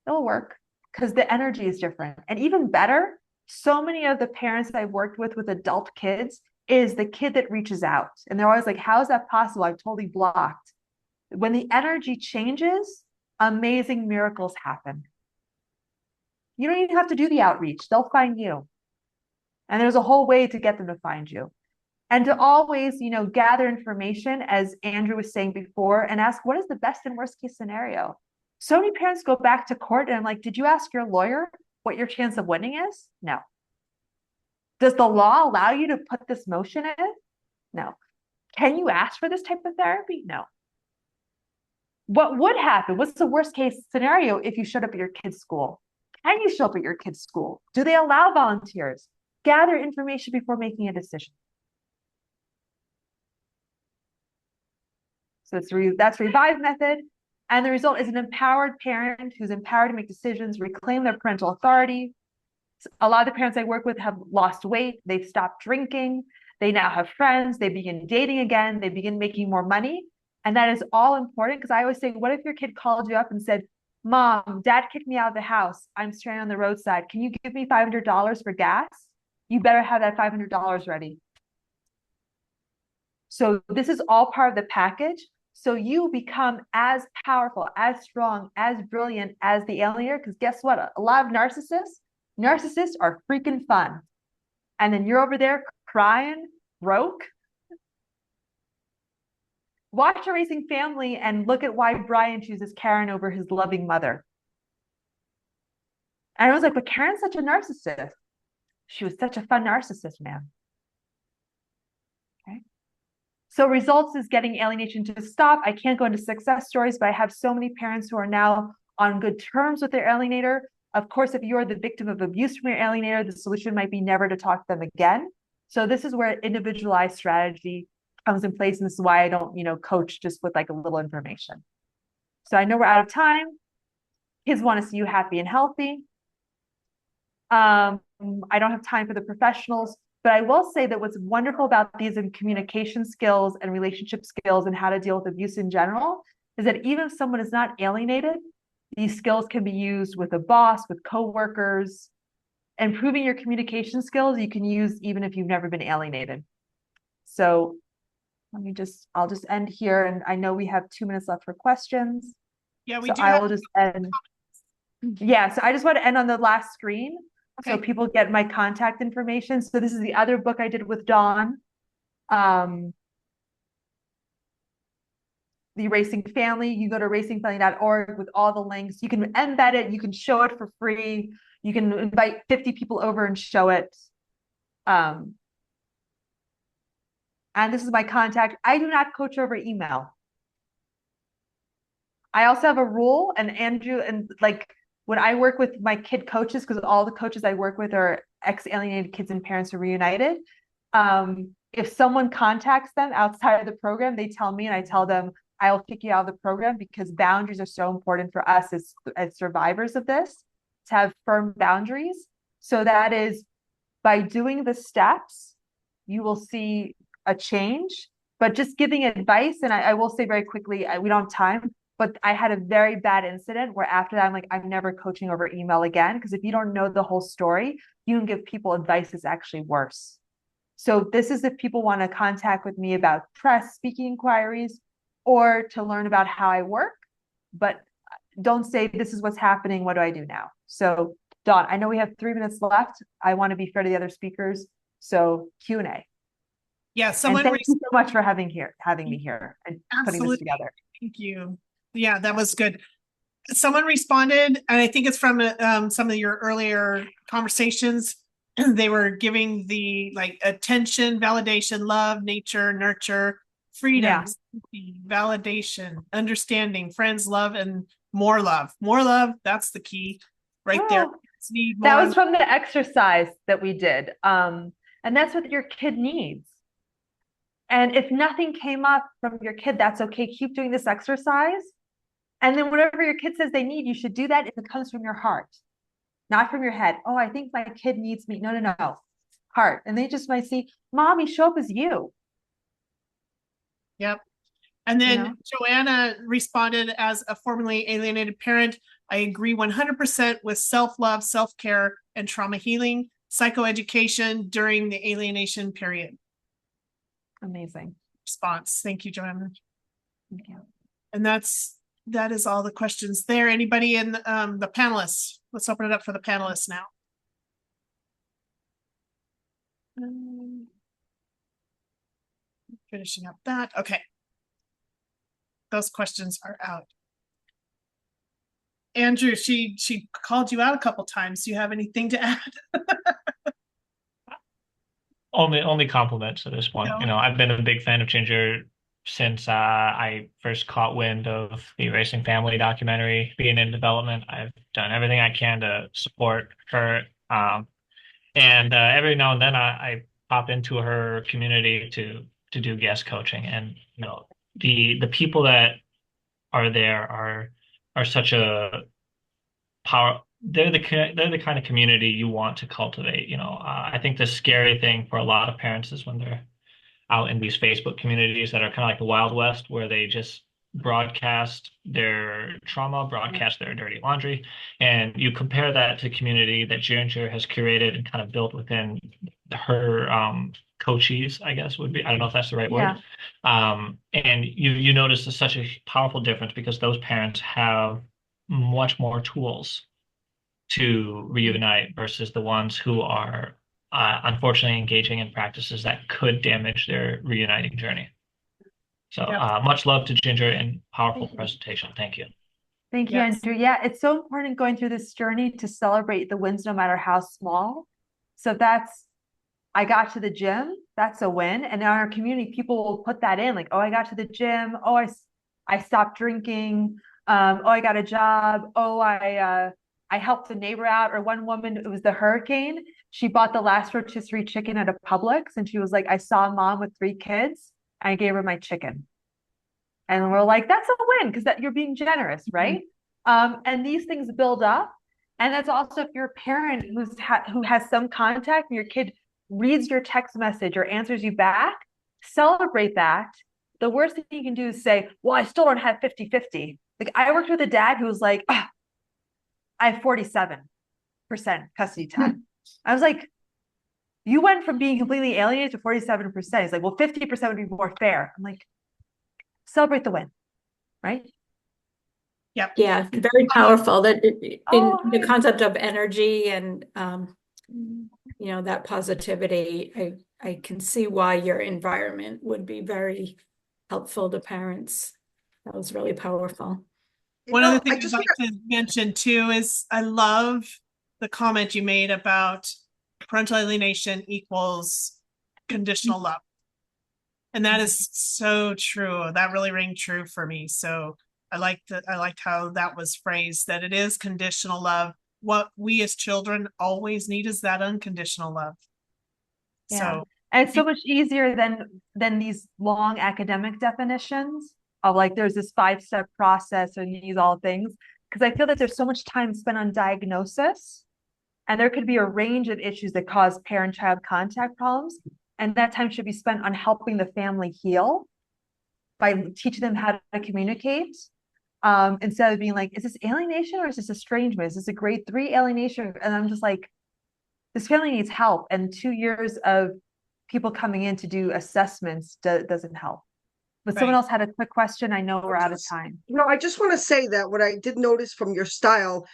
It'll work because the energy is different. And even better, so many of the parents I've worked with adult kids is the kid that reaches out. And they're always like, how is that possible? I'm totally blocked. When the energy changes, amazing miracles happen. You don't even have to do the outreach. They'll find you. And there's a whole way to get them to find you. And to always, gather information, as Andrew was saying before, and ask, what is the best and worst case scenario? So many parents go back to court and I'm like, did you ask your lawyer what your chance of winning is? No. Does the law allow you to put this motion in? No. Can you ask for this type of therapy? No. What would happen? What's the worst case scenario if you showed up at your kid's school? Can you show up at your kid's school? Do they allow volunteers? Gather information before making a decision. So that's Revive method. And the result is an empowered parent who's empowered to make decisions, reclaim their parental authority. A lot of the parents I work with have lost weight. They've stopped drinking. They now have friends. They begin dating again. They begin making more money. And that is all important because I always say, what if your kid called you up and said, Mom, Dad kicked me out of the house. I'm stranded on the roadside. Can you give me $500 for gas? You better have that $500 ready. So this is all part of the package. So you become as powerful, as strong, as brilliant as the alienator. Because guess what? A lot of narcissists are freaking fun. And then you're over there crying, broke. Watch Reversing Family and look at why Brian chooses Karen over his loving mother. And I was like, but Karen's such a narcissist. She was such a fun narcissist, man. Okay. So results is getting alienation to stop. I can't go into success stories, but I have so many parents who are now on good terms with their alienator. Of course, if you're the victim of abuse from your alienator, the solution might be never to talk to them again. So this is where individualized strategy comes in place. And this is why I don't, coach just with like a little information. So I know we're out of time. Kids want to see you happy and healthy. I don't have time for the professionals, but I will say that what's wonderful about these in communication skills and relationship skills and how to deal with abuse in general is that even if someone is not alienated, these skills can be used with a boss, with coworkers. Improving your communication skills you can use even if you've never been alienated. So I'll just end here. And I know we have 2 minutes left for questions. Yeah, we so do. I will just end. Yeah, so I just want to end on the last screen. Okay. So people get my contact information. So this is the other book I did with Dawn. The Reversing Family. You go to reversingfamily.org with all the links. You can embed it. You can show it for free. You can invite 50 people over and show it. And this is my contact. I do not coach over email. I also have a rule, and Andrew, and like when I work with my kid coaches, because all the coaches I work with are ex-alienated kids and parents who are reunited. If someone contacts them outside of the program, they tell me, and I tell them, I'll kick you out of the program, because boundaries are so important for us as survivors of this, to have firm boundaries. So that is, by doing the steps, you will see a change. But just giving advice, and I will say very quickly, we don't have time, but I had a very bad incident where after that, I'm like, I'm never coaching over email again, because if you don't know the whole story, you can give people advice that's actually worse. So this is if people want to contact with me about press, speaking inquiries, or to learn about how I work, but don't say, this is what's happening, what do I do now? So Dawn, I know we have 3 minutes left. I want to be fair to the other speakers. So Q&A. Yeah, And thank you so much for having me here and putting this together. Thank you. Yeah, that was good. Someone responded, and I think it's from some of your earlier conversations. They were giving the attention, validation, love, nature, nurture, freedom, validation, understanding, friends, love, and more love. More love, that's the key right there. That was from the exercise that we did. And that's what your kid needs. And if nothing came up from your kid, that's okay. Keep doing this exercise. And then whatever your kid says they need, you should do that if it comes from your heart, not from your head. Oh, I think my kid needs me. No. Heart. And they just might see, Mommy, show up as you. Yep. And then Joanna responded, as a formerly alienated parent, I agree 100% with self-love, self-care, and trauma healing, psychoeducation during the alienation period. Amazing response. Thank you, Joanna. Thank you. And that is all the questions there. Anybody in the panelists? Let's open it up for the panelists now. Finishing up that. Okay. Those questions are out. Andrew, she called you out a couple times. Do you have anything to add? Only compliments at this point. I've been a big fan of Ginger since I first caught wind of the Erasing Family documentary being in development. I've done everything I can to support her. And every now and then I pop into her community to do guest coaching. And the people that are there are such a power. They're the kind of community you want to cultivate. I think the scary thing for a lot of parents is when they're out in these Facebook communities that are kind of like the Wild West, where they just broadcast their trauma, broadcast their dirty laundry. And you compare that to community that Ginger has curated and kind of built within her coachees, I guess would be, I don't know if that's the right word. And you notice there's such a powerful difference, because those parents have much more tools to reunite versus the ones who are unfortunately engaging in practices that could damage their reuniting journey. So much love to Ginger, and powerful presentation. Thank you. Thank you, Andrew. Yeah, it's so important going through this journey to celebrate the wins, no matter how small. So I got to the gym, that's a win. And in our community, people will put that in, like, oh, I got to the gym. Oh, I stopped drinking. Oh, I got a job. Oh, I helped the neighbor out. Or one woman, it was the hurricane. She bought the last rotisserie chicken at a Publix, and she was like, I saw a mom with 3 kids. I gave her my chicken. And we're like, that's a win, because you're being generous, right? And these things build up. And that's also if you're a parent who has some contact and your kid reads your text message or answers you back, celebrate that. The worst thing you can do is say, well, I still don't have 50-50. Like, I worked with a dad who was like, I have 47% custody time. I was like, you went from being completely alienated to 47%. He's like, well, 50% would be more fair. I'm like, celebrate the win, right? Yep. Yeah, very powerful. That in the concept of energy and that positivity, I can see why your environment would be very helpful to parents. That was really powerful. One other thing I'd like to mention too is I love the comment you made about parental alienation equals conditional love. And that is so true. That really rang true for me. So I liked how that was phrased, that it is conditional love. What we as children always need is that unconditional love. Yeah. So and it's so much easier than these long academic definitions. of like, there's this 5-step process and these all things. Because I feel that there's so much time spent on diagnosis, and there could be a range of issues that cause parent-child contact problems. And that time should be spent on helping the family heal by teaching them how to communicate. Instead of being like, is this alienation or is this estrangement? Is this a grade 3 alienation? And I'm just like, this family needs help. And 2 years of people coming in to do assessments doesn't help. But someone else had a quick question. I know we're out of time. No, I just want to say that what I did notice from your style,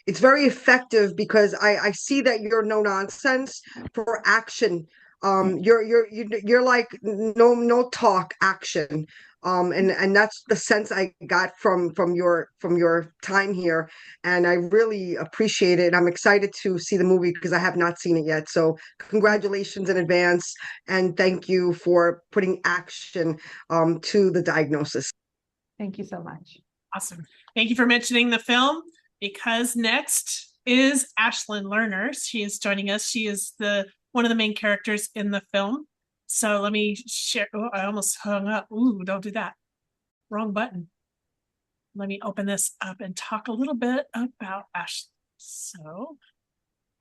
it's very effective because I see that you're no nonsense for action. You're like no talk, action. And that's the sense I got from your time here, and I really appreciate it. I'm excited to see the movie because I have not seen it yet. So congratulations in advance, and thank you for putting action to the diagnosis. Thank you so much. Awesome. Thank you for mentioning the film, because next is Ashlynn Lerner. She is joining us. She is one of the main characters in the film. So let me share. Oh, I almost hung up. Ooh, don't do that. Wrong button. Let me open this up and talk a little bit about Ashlynn. So, all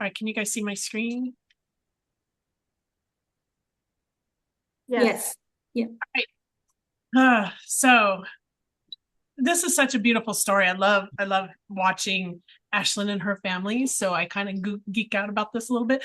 right, can you guys see my screen? Yes. Yeah. All right. So this is such a beautiful story. I love watching Ashlynn and her family, so I kind of geek out about this a little bit.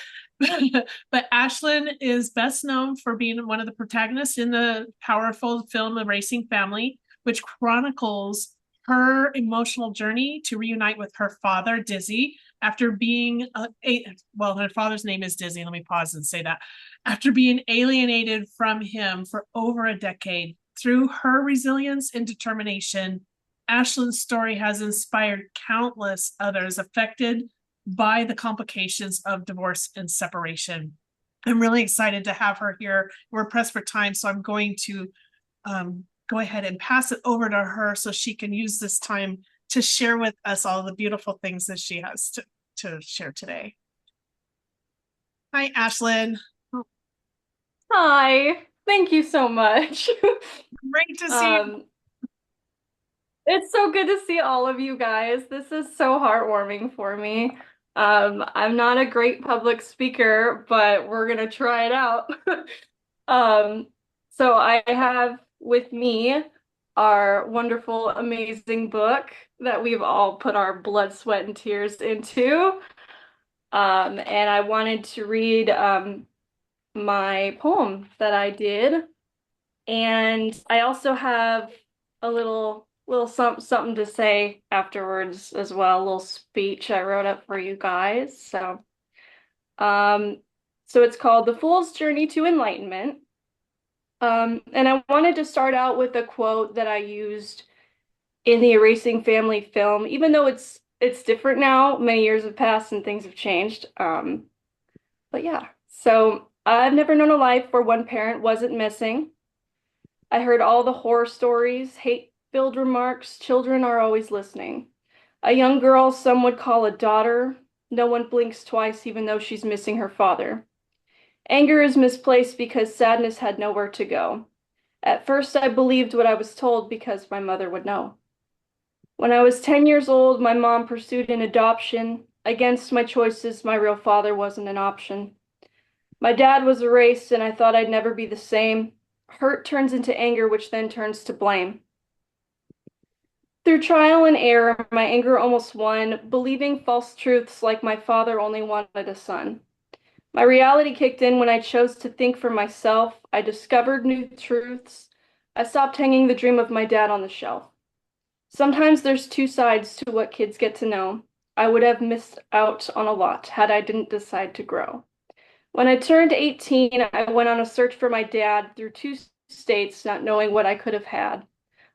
But Ashlynn is best known for being one of the protagonists in the powerful film Reversing Family, which chronicles her emotional journey to reunite with her father, Dizzy, after being her father's name is Dizzy. Let me pause and say that. After being alienated from him for over a decade. Through her resilience and determination, Ashlynn's story has inspired countless others affected by the complications of divorce and separation. I'm really excited to have her here. We're pressed for time, so I'm going to go ahead and pass it over to her so she can use this time to share with us all the beautiful things that she has to share today. Hi, Ashlynn. Hi. Thank you so much. Great to see you. It's so good to see all of you guys. This is so heartwarming for me. I'm not a great public speaker, but we're gonna try it out. So I have with me our wonderful, amazing book that we've all put our blood, sweat, and tears into. And I wanted to read my poem that I did, and I also have a little something to say afterwards as well, a little speech I wrote up for you guys. So it's called The Fool's Journey to Enlightenment. And I wanted to start out with a quote that I used in the Reversing Family film, even though it's different now. Many years have passed and things have changed. But yeah, so I've never known a life where one parent wasn't missing. I heard all the horror stories, hate-filled remarks, children are always listening. A young girl some would call a daughter. No one blinks twice even though she's missing her father. Anger is misplaced because sadness had nowhere to go. At first I believed what I was told because my mother would know. When I was 10 years old, my mom pursued an adoption. Against my choices, my real father wasn't an option. My dad was erased and I thought I'd never be the same. Hurt turns into anger, which then turns to blame. Through trial and error, my anger almost won, believing false truths like my father only wanted a son. My reality kicked in when I chose to think for myself. I discovered new truths. I stopped hanging the dream of my dad on the shelf. Sometimes there's two sides to what kids get to know. I would have missed out on a lot had I didn't decide to grow. When I turned 18, I went on a search for my dad through 2 states, not knowing what I could have had.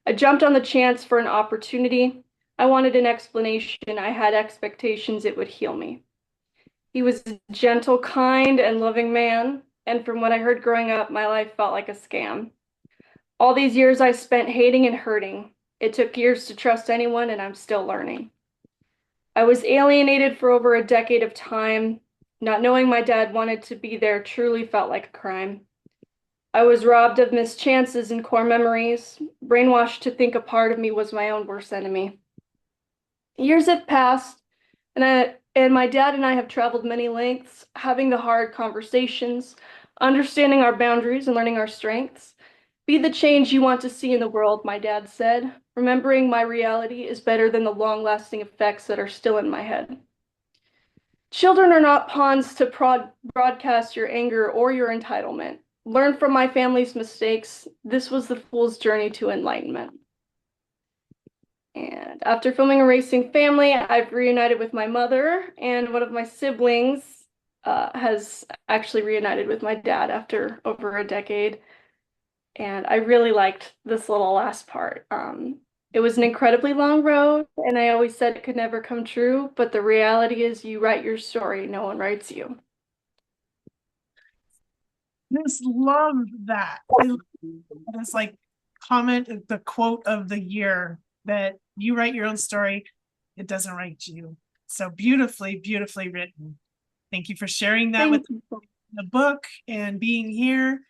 I jumped on the chance for an opportunity. I wanted an explanation. I had expectations it would heal me. He was a gentle, kind, and loving man, and from what I heard growing up, my life felt like a scam. All these years I spent hating and hurting. It took years to trust anyone, and I'm still learning. I was alienated for over a decade of time. Not knowing my dad wanted to be there truly felt like a crime. I was robbed of missed chances and core memories, brainwashed to think a part of me was my own worst enemy. Years have passed, and my dad and I have traveled many lengths, having the hard conversations, understanding our boundaries and learning our strengths. Be the change you want to see in the world, my dad said. Remembering my reality is better than the long-lasting effects that are still in my head. Children are not pawns to broadcast your anger or your entitlement. Learn from my family's mistakes. This was the fool's journey to enlightenment. And after filming Reversing Family, I've reunited with my mother, and one of my siblings has actually reunited with my dad after over a decade. And I really liked this little last part. It was an incredibly long road, and I always said it could never come true, but the reality is you write your story, no one writes you. Just love that. It's like comment, the quote of the year, that you write your own story, it doesn't write you. So beautifully, beautifully written. Thank you for sharing that with the book and being here.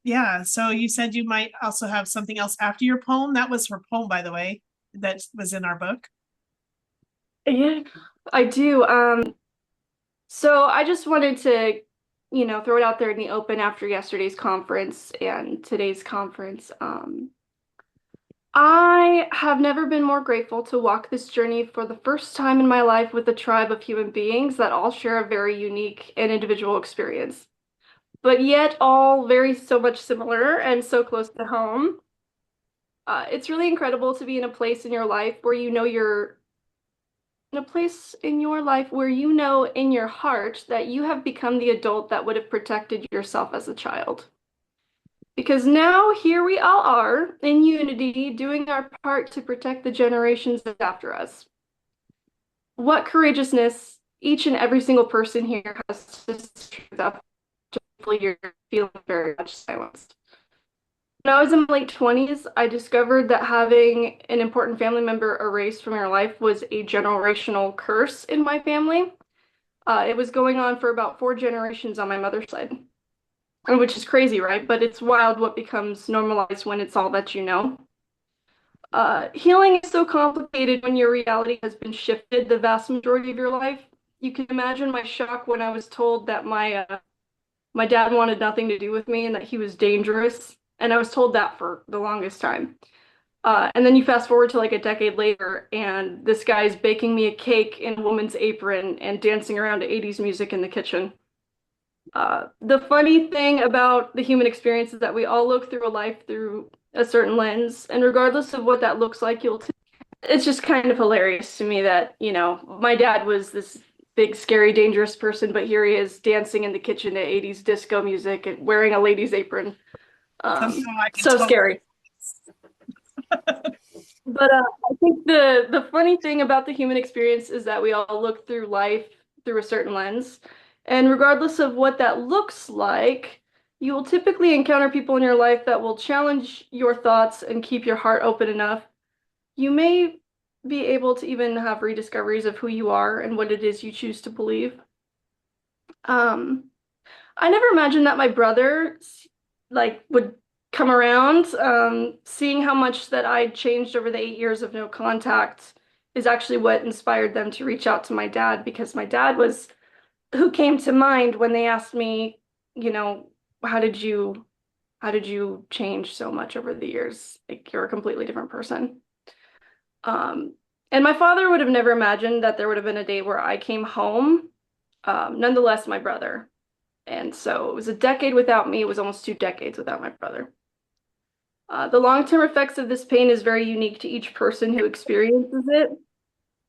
Yeah, so you said you might also have something else after your poem. That was her poem, by the way, that was in our book. Yeah, I do. So I just wanted to, throw it out there in the open after yesterday's conference and today's conference. I have never been more grateful to walk this journey for the first time in my life with a tribe of human beings that all share a very unique and individual experience, but yet all very so much similar and so close to home. It's really incredible to be in a place in your life where you know you're in a place in your life where you know in your heart that you have become the adult that would have protected yourself as a child. Because now here we all are in unity, doing our part to protect the generations after us. What courageousness each and every single person here has to speak up. You're feeling very much silenced. When I was in my late 20s, I discovered that having an important family member erased from your life was a generational curse in my family. It was going on for about 4 generations on my mother's side, which is crazy, right? But it's wild what becomes normalized when it's all that you know. Healing is so complicated when your reality has been shifted the vast majority of your life. You can imagine my shock when I was told that my dad wanted nothing to do with me and that he was dangerous. And I was told that for the longest time. And then you fast forward to like a decade later, and this guy's baking me a cake in a woman's apron and dancing around to 80s music in the kitchen. The funny thing about the human experience is that we all look through a life through a certain lens, and regardless of what that looks like, it's just kind of hilarious to me that, my dad was this big, scary, dangerous person, but here he is dancing in the kitchen to 80s disco music and wearing a lady's apron. So scary. But I think the funny thing about the human experience is that we all look through life through a certain lens. And regardless of what that looks like, you will typically encounter people in your life that will challenge your thoughts and keep your heart open enough. You may be able to even have rediscoveries of who you are and what it is you choose to believe. I never imagined that my brother would come around. Seeing how much that I changed over the 8 years of no contact is actually what inspired them to reach out to my dad, because my dad was who came to mind when they asked me, how did you change so much over the years? Like, you're a completely different person. And my father would have never imagined that there would have been a day where I came home. Nonetheless, my brother. And so it was a decade without me. It was almost 2 decades without my brother. The long-term effects of this pain is very unique to each person who experiences it.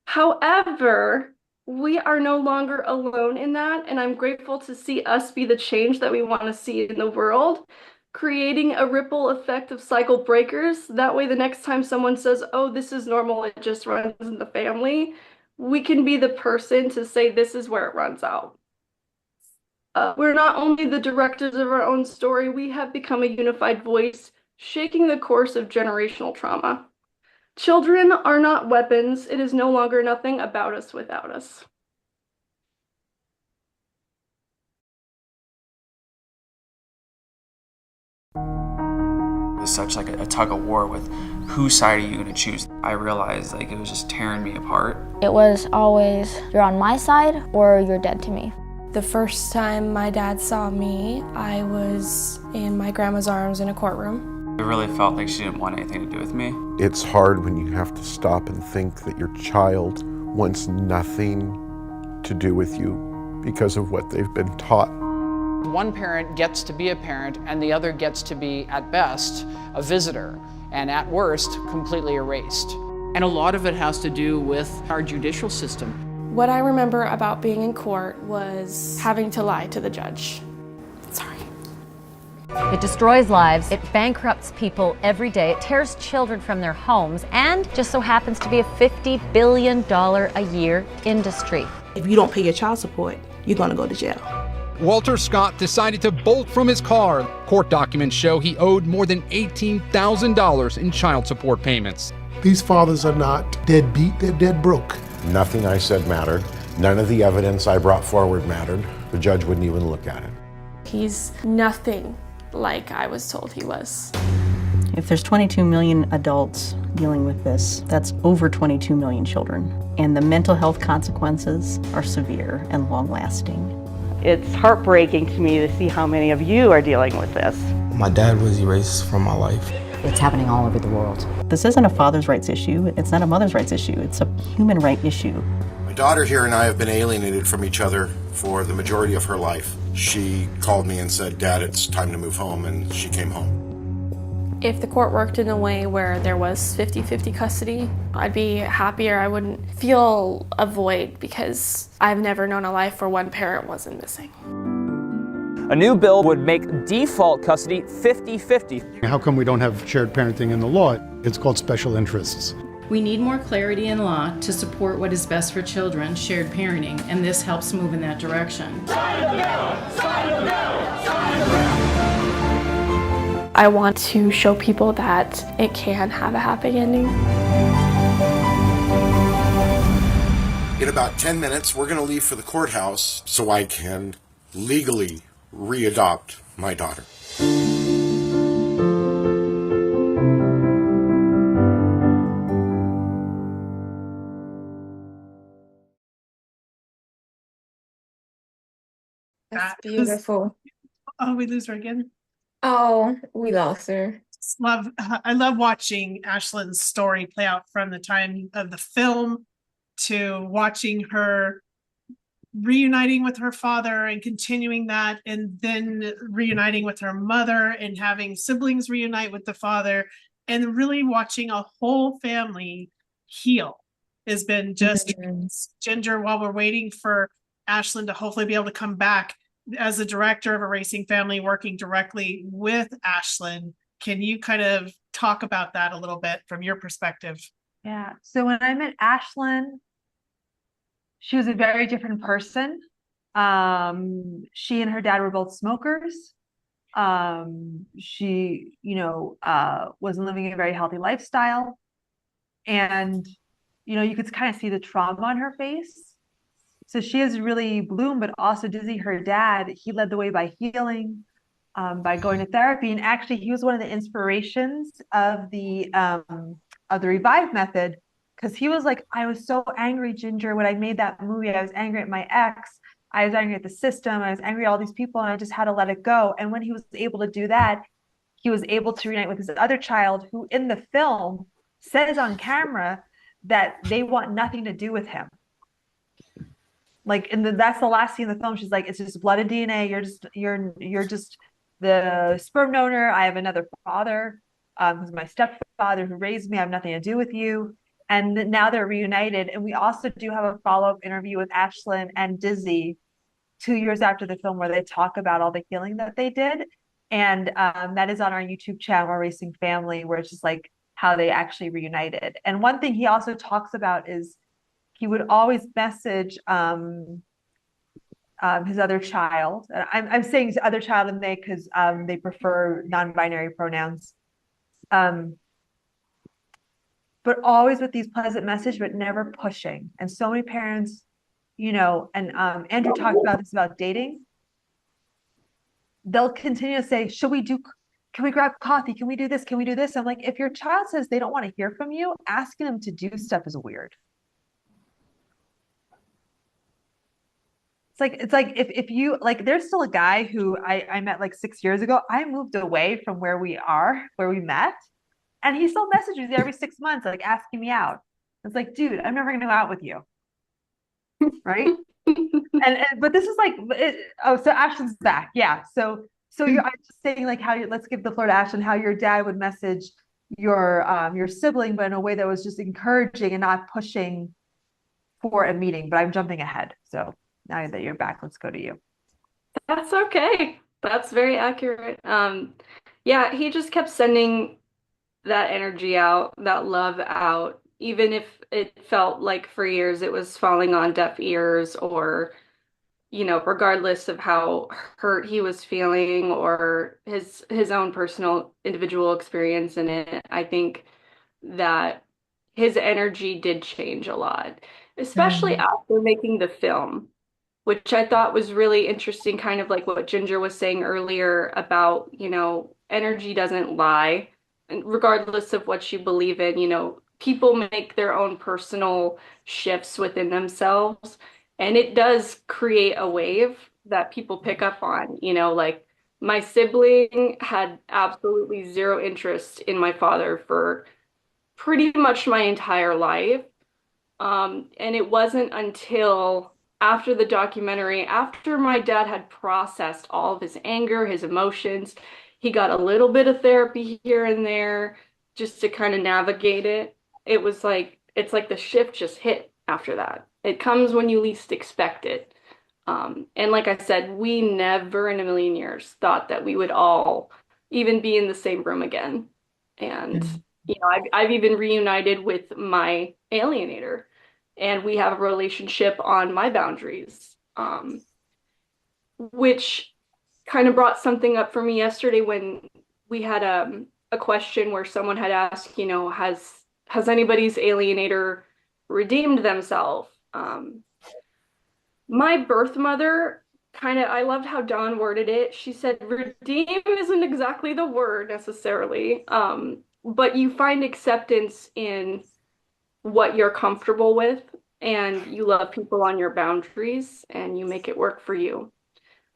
However, we are no longer alone in that, and I'm grateful to see us be the change that we want to see in the world, creating a ripple effect of cycle breakers. That way, the next time someone says, oh, this is normal, it just runs in the family, we can be the person to say, this is where it runs out. We're not only the directors of our own story, we have become a unified voice, shaking the course of generational trauma. Children are not weapons. It is no longer nothing about us without us. was such like a tug of war with whose side are you going to choose. I realized like it was just tearing me apart. It was always, you're on my side or you're dead to me. The first time my dad saw me, I was in my grandma's arms in a courtroom. It really felt like she didn't want anything to do with me. It's hard when you have to stop and think that your child wants nothing to do with you because of what they've been taught. One parent gets to be a parent and the other gets to be, at best, a visitor, and at worst, completely erased. And a lot of it has to do with our judicial system. What I remember about being in court was having to lie to the judge. Sorry. It destroys lives, it bankrupts people every day, it tears children from their homes, and just so happens to be a $50 billion a year industry. If you don't pay your child support, you're gonna go to jail. Walter Scott decided to bolt from his car. Court documents show he owed more than $18,000 in child support payments. These fathers are not deadbeat, they're dead broke. Nothing I said mattered. None of the evidence I brought forward mattered. The judge wouldn't even look at it. He's nothing like I was told he was. If there's 22 million adults dealing with this, that's over 22 million children. And the mental health consequences are severe and long-lasting. It's heartbreaking to me to see how many of you are dealing with this. My dad was erased from my life. It's happening all over the world. This isn't a father's rights issue. It's not a mother's rights issue. It's a human right issue. My daughter here and I have been alienated from each other for the majority of her life. She called me and said, "Dad, it's time to move home," and she came home. If the court worked in a way where there was 50-50 custody, I'd be happier. I wouldn't feel a void because I've never known a life where one parent wasn't missing. A new bill would make default custody 50-50. How come we don't have shared parenting in the law? It's called special interests. We need more clarity in law to support what is best for children, shared parenting, and this helps move in that direction. I want to show people that it can have a happy ending. In about 10 minutes, we're going to leave for the courthouse so I can legally readopt my daughter. That's beautiful. Oh, we lose her again. Oh, we lost her. I love watching Ashlynn's story play out from the time of the film to watching her reuniting with her father and continuing that, and then reuniting with her mother and having siblings reunite with the father, and really watching a whole family heal has been just Ginger. While we're waiting for Ashlynn to hopefully be able to come back, as the director of Reversing Family, working directly with Ashlynn, can you kind of talk about that a little bit from your perspective? Yeah. So when I met Ashlynn, she was a very different person. She and her dad were both smokers. She, wasn't living a very healthy lifestyle. And, you could kind of see the trauma on her face. So she has really bloomed, but also Dizzy, her dad, he led the way by healing, by going to therapy. And actually, he was one of the inspirations of the Revive method, because he was like, I was so angry, Ginger, when I made that movie. I was angry at my ex. I was angry at the system. I was angry at all these people, and I just had to let it go. And when he was able to do that, he was able to reunite with his other child, who in the film says on camera that they want nothing to do with him. Like, and that's the last scene in the film. She's like, it's just blood and DNA. You're just the sperm donor. I have another father, who's my stepfather who raised me. I have nothing to do with you. And now they're reunited. And we also do have a follow-up interview with Ashlynn and Dizzy 2 years after the film, where they talk about all the healing that they did. And that is on our YouTube channel, Reversing Family, where it's just like how they actually reunited. And one thing he also talks about is he would always message his other child. I'm saying his other child and they, because they prefer non-binary pronouns. But always with these pleasant messages, but never pushing. And so many parents, and Andrew talked about this about dating. They'll continue to say, should we do can we grab coffee? Can we do this? Can we do this? I'm like, if your child says they don't want to hear from you, asking them to do stuff is weird. It's like if you like, there's still a guy who I met like 6 years ago. I moved away from where we met, and he still messages me every 6 months, like asking me out. It's like, dude, I'm never gonna go out with you. Right. and but this is like so Ashlyn's back. Yeah. So I'm just saying, like, how let's give the floor to Ashlynn, how your dad would message your sibling, but in a way that was just encouraging and not pushing for a meeting. But I'm jumping ahead. So now that you're back, let's go to you. That's okay. That's very accurate. Yeah, he just kept sending that energy out, that love out, even if it felt like for years it was falling on deaf ears, or, regardless of how hurt he was feeling or his own personal individual experience in it. I think that his energy did change a lot, especially after making the film, which I thought was really interesting, kind of like what Ginger was saying earlier about, energy doesn't lie. And regardless of what you believe in, people make their own personal shifts within themselves. And it does create a wave that people pick up on, like my sibling had absolutely zero interest in my father for pretty much my entire life. And it wasn't until after the documentary, after my dad had processed all of his anger, his emotions, he got a little bit of therapy here and there just to kind of navigate it. It's like the shift just hit after that. It comes when you least expect it. And like I said, we never in a million years thought that we would all even be in the same room again. And, I've even reunited with my alienator, and we have a relationship on my boundaries, which kind of brought something up for me yesterday when we had a question where someone had asked, has anybody's alienator redeemed themselves? My birth mother I loved how Dawn worded it. She said, redeem isn't exactly the word necessarily, but you find acceptance in what you're comfortable with, and you love people on your boundaries, and you make it work for you.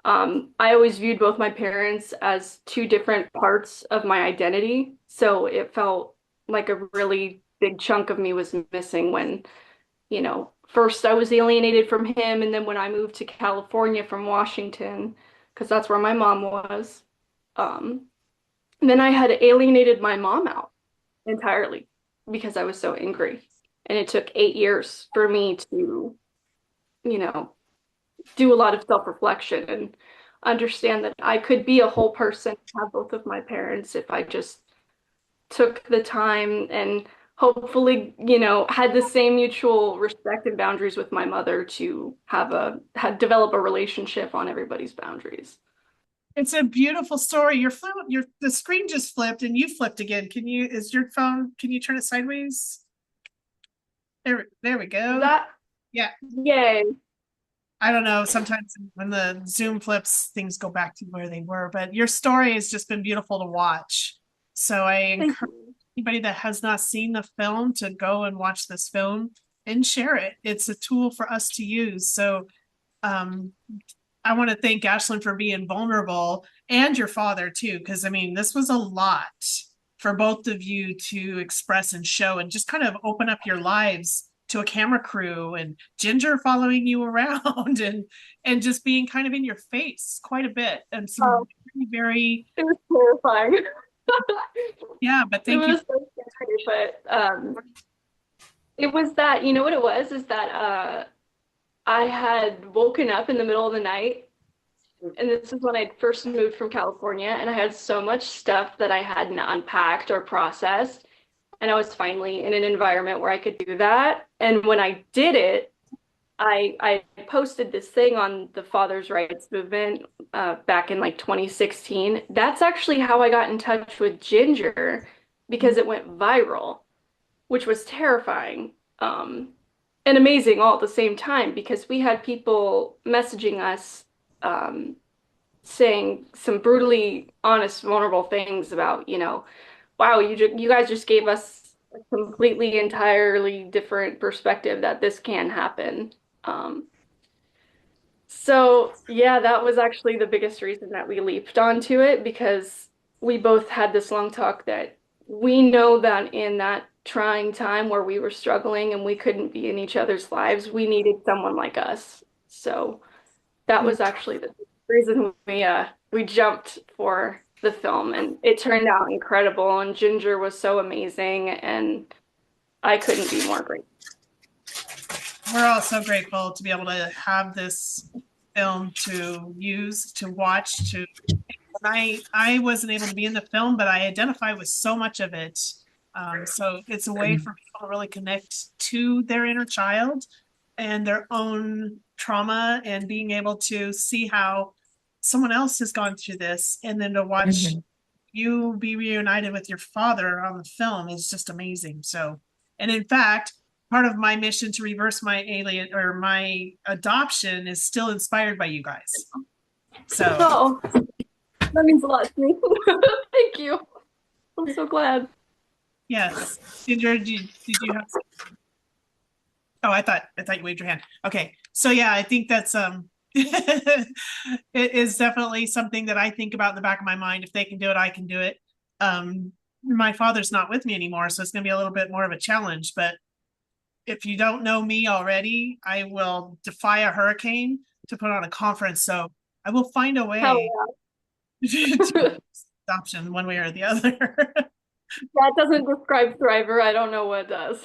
I always viewed both my parents as two different parts of my identity, so it felt like a really big chunk of me was missing when, first I was alienated from him, and then when I moved to California from Washington, because that's where my mom was, then I had alienated my mom out entirely because I was so angry. And it took 8 years for me to, do a lot of self-reflection and understand that I could be a whole person, have both of my parents, if I just took the time and hopefully, had the same mutual respect and boundaries with my mother to develop a relationship on everybody's boundaries. It's a beautiful story. The screen just flipped and you flipped again. Can you turn it sideways? There we go. Yeah. Yay. I don't know. Sometimes when the Zoom flips, things go back to where they were, but your story has just been beautiful to watch. So I encourage anybody that has not seen the film to go and watch this film and share it. It's a tool for us to use. So, I want to thank Ashlynn for being vulnerable, and your father too, because this was a lot for both of you to express and show and just kind of open up your lives to a camera crew, and Ginger following you around and just being kind of in your face quite a bit. And so very it was terrifying. Yeah, but thank you. So scary, but it was that, what it was is that I had woken up in the middle of the night, and this is when I first moved from California, and I had so much stuff that I hadn't unpacked or processed, and I was finally in an environment where I could do that. And when I did it, I posted this thing on the Father's Rights movement back in like 2016. That's actually how I got in touch with Ginger, because it went viral, which was terrifying. And amazing all at the same time, because we had people messaging us saying some brutally honest, vulnerable things about, wow, you guys just gave us a completely, entirely different perspective that this can happen. So yeah, that was actually the biggest reason that we leaped onto it, because we both had this long talk that we know that in that trying time where we were struggling and we couldn't be in each other's lives, we needed someone like us. So that was actually the reason we jumped for the film, and it turned out incredible, and Ginger was so amazing, and I couldn't be more grateful. We're all so grateful to be able to have this film to use, to watch, to I wasn't able to be in the film, but I identify with so much of it. So it's a way for people to really connect to their inner child and their own trauma, and being able to see how someone else has gone through this, and then to watch you be reunited with your father on the film is just amazing. So, and in fact, part of my mission to reverse my my adoption is still inspired by you guys. So oh, that means a lot to me. Thank you. I'm so glad. Yes. Ginger, did you have something? Oh, I thought you waved your hand. Okay. So yeah, I think that's it is definitely something that I think about in the back of my mind. If they can do it, I can do it. My father's not with me anymore, so it's gonna be a little bit more of a challenge, but if you don't know me already, I will defy a hurricane to put on a conference. So I will find a way to adoption one way or the other. That doesn't describe Thriver. I don't know what does.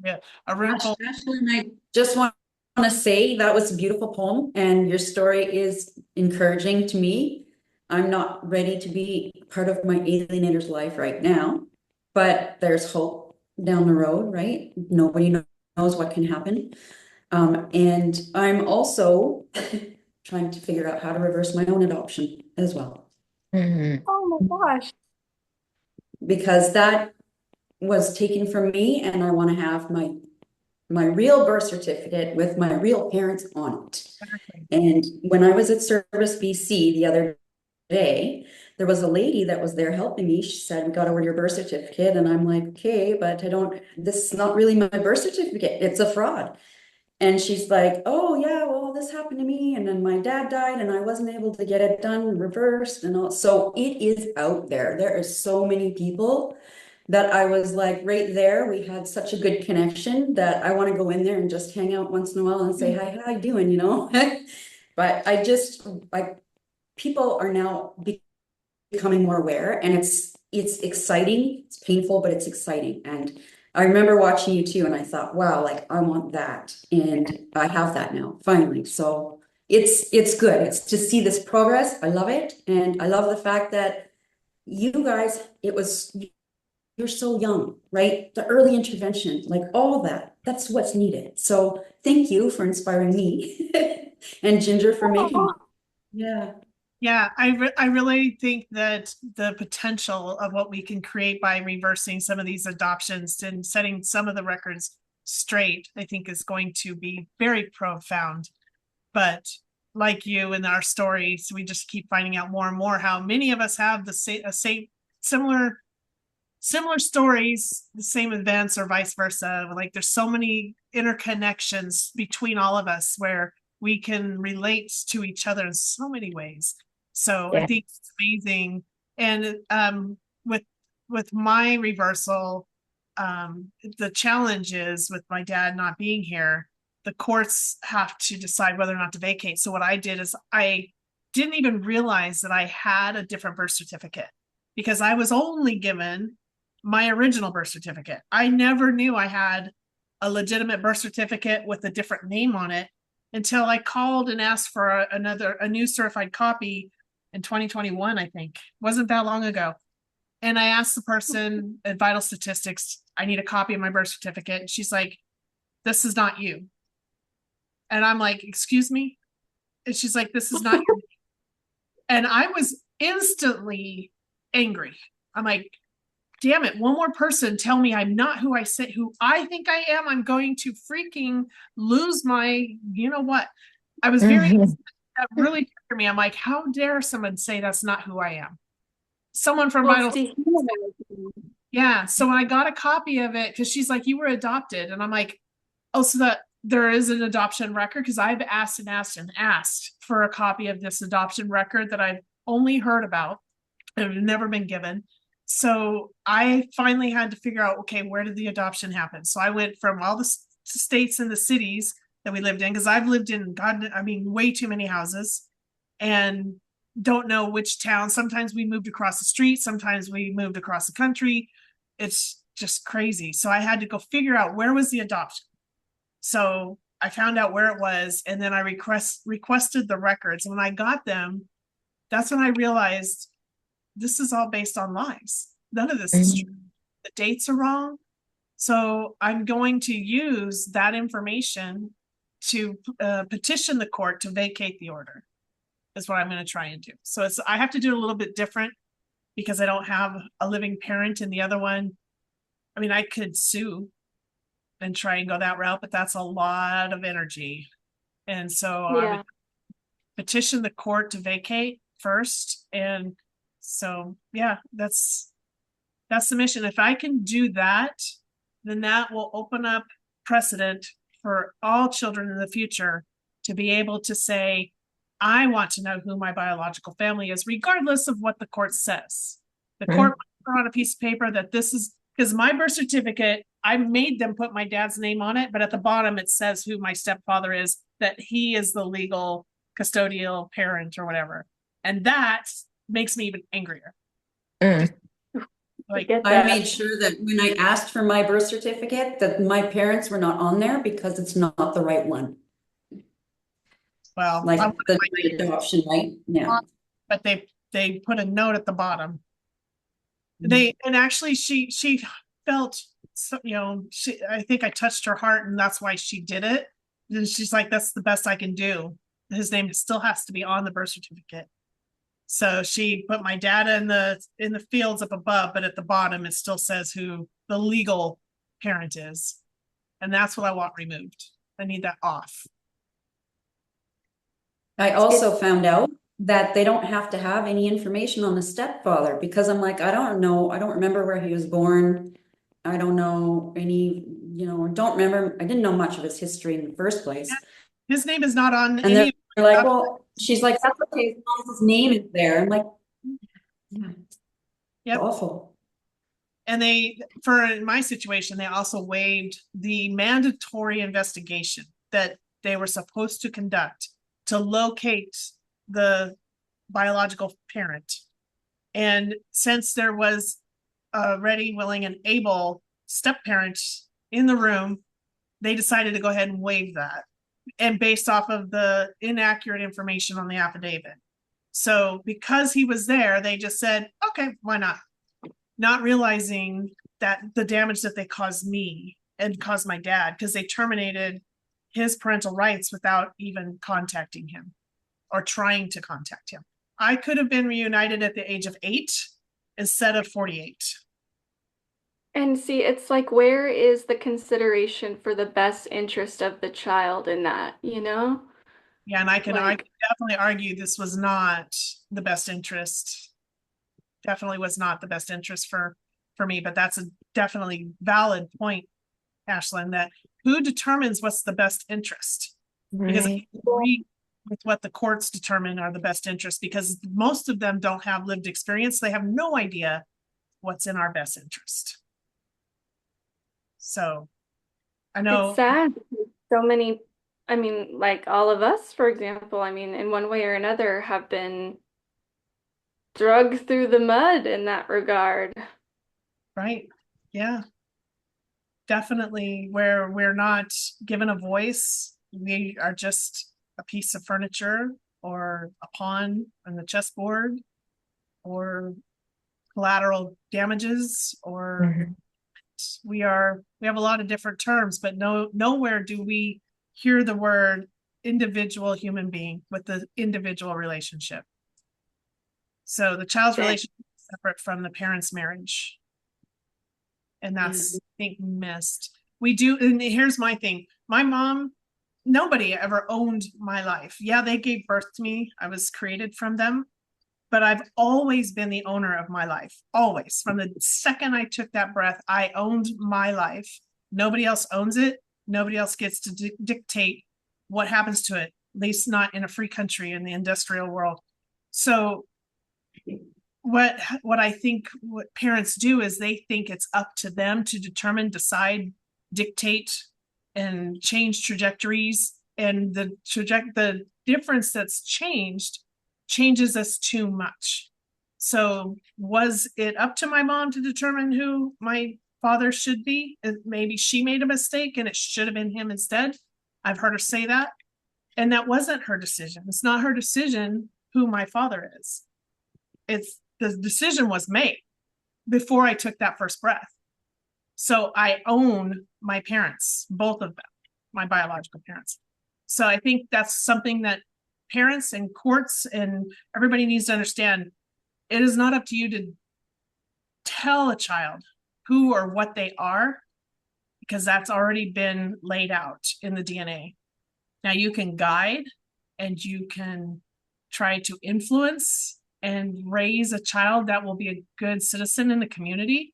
Yeah, a room full. Ashlynn, I just want to say that was a beautiful poem, and your story is encouraging to me. I'm not ready to be part of my alienator's life right now, but there's hope down the road, right? Nobody knows what can happen. And I'm also trying to figure out how to reverse my own adoption as well. Oh my gosh. Because that was taken from me, and I want to have my real birth certificate with my real parents on it. And when I was at Service BC the other day, there was a lady that was there helping me. She said, "We got to order your birth certificate." And I'm like, "Okay, but this is not really my birth certificate. It's a fraud." And she's like, "Oh yeah, well, this happened to me, and then my dad died, and I wasn't able to get it done reversed and all." So it is out there. There are so many people that I was like, right there, we had such a good connection that I want to go in there and just hang out once in a while and say, "Hi, how you doing?" But people are now becoming more aware, and it's exciting. It's painful, but it's exciting. And I remember watching you too, and I thought, wow, like I want that, and I have that now finally. So it's good. It's to see this progress. I love it, and I love the fact that you guys, you're so young, right? The early intervention, like all that, that's what's needed. So thank you for inspiring me and Ginger for making. Yeah, I really think that the potential of what we can create by reversing some of these adoptions and setting some of the records straight, I think is going to be very profound. But like you in our stories, we just keep finding out more and more how many of us have the same similar stories, the same events, or vice versa. Like there's so many interconnections between all of us where we can relate to each other in so many ways. So I think it's amazing. And with my reversal, the challenge is with my dad not being here, the courts have to decide whether or not to vacate. So what I did is I didn't even realize that I had a different birth certificate, because I was only given my original birth certificate. I never knew I had a legitimate birth certificate with a different name on it until I called and asked for a new certified copy in 2021, I think. Wasn't that long ago. And I asked the person at Vital Statistics, I need a copy of my birth certificate. And she's like, "This is not you." And I'm like, "Excuse me?" And she's like, "This is not you." And I was instantly angry. I'm like, damn it, one more person tell me I'm not who I think I am. I'm going to freaking lose my, you know what? I was very that really triggered me. I'm like, how dare someone say that's not who I am? Someone from Well, Vital. it's dehumanizing. Yeah. So when I got a copy of it, because she's like, you were adopted. And I'm like, oh, so that there is an adoption record? Because I've asked and asked and asked for a copy of this adoption record that I've only heard about and have never been given. So I finally had to figure out, okay, where did the adoption happen? So I went from all the states and the cities that we lived in, because I've lived in, God, I mean, way too many houses, and don't know which town. Sometimes we moved across the street, sometimes we moved across the country. It's just crazy. So I had to go figure out where was the adoption. So I found out where it was, and then I requested the records. And when I got them, that's when I realized this is all based on lies. None of this is true. The dates are wrong. So I'm going to use that information to petition the court to vacate the order, is what I'm going to try and do. So I have to do it a little bit different because I don't have a living parent in the other one. I mean, I could sue and try and go that route, but that's a lot of energy. And so I would petition the court to vacate first. And so, yeah, that's the mission. If I can do that, then that will open up precedent for all children in the future to be able to say, I want to know who my biological family is, regardless of what the court says. The court might put on a piece of paper that this is, because my birth certificate, I made them put my dad's name on it, but at the bottom it says who my stepfather is, that he is the legal custodial parent or whatever. And that makes me even angrier. Like, I made sure that when I asked for my birth certificate, that my parents were not on there because it's not the right one. Well, like the adoption, right? Yeah. But they put a note at the bottom. And actually she felt, so, you know, I think I touched her heart, and that's why she did it. And she's like, that's the best I can do. His name still has to be on the birth certificate. So she put my dad in the fields up above, but at the bottom it still says who the legal parent is. And that's what I want removed. I need that off. I also found out that they don't have to have any information on the stepfather, because I'm like, I don't know. I don't remember where he was born. I don't know any, you know, don't remember. I didn't know much of his history in the first place. His name is not on and any. They're like, well, she's like, that's okay, as long as his name is there. I'm like, yeah, yep. Awful. And in my situation, they also waived the mandatory investigation that they were supposed to conduct to locate the biological parent. And since there was a ready, willing, and able step-parent in the room, they decided to go ahead and waive that. And based off of the inaccurate information on the affidavit. So because he was there, they just said, okay, why not? Not realizing that the damage that they caused me and caused my dad, because they terminated his parental rights without even contacting him or trying to contact him. I could have been reunited at the age of 8 instead of 48. And see, it's like, where is the consideration for the best interest of the child in that, you know? Yeah, and I can definitely argue this was not the best interest. Definitely was not the best interest for me, but that's a definitely valid point, Ashlynn, that who determines what's the best interest? Because I agree with what the courts determine are the best interest, because most of them don't have lived experience. They have no idea what's in our best interest. So I know it's sad. So many, I mean, like all of us, for example, I mean, in one way or another have been dragged through the mud in that regard. Right. Yeah. Definitely, where we're not given a voice, we are just a piece of furniture or a pawn on the chessboard or collateral damages, or we have a lot of different terms, but nowhere do we hear the word individual human being with the individual relationship. So the child's relationship is separate from the parent's marriage. And that's, I think, missed. We do, and here's my thing. My mom nobody ever owned my life. Yeah, they gave birth to me. I was created from them, but I've always been the owner of my life. Always. From the second I took that breath, I owned my life. Nobody else owns it. Nobody else gets to dictate what happens to it, at least not in a free country in the industrial world. So what I think what parents do is they think it's up to them to determine, decide, dictate, and change trajectories. And the difference that's changes us too much. So was it up to my mom to determine who my father should be? Maybe she made a mistake and it should have been him instead. I've heard her say that. And that wasn't her decision. It's not her decision who my father is. The decision was made before I took that first breath. So I own my parents, both of them, my biological parents. So I think that's something that parents and courts and everybody needs to understand. It is not up to you to tell a child who or what they are, because that's already been laid out in the DNA. Now you can guide and you can try to influence and raise a child that will be a good citizen in the community,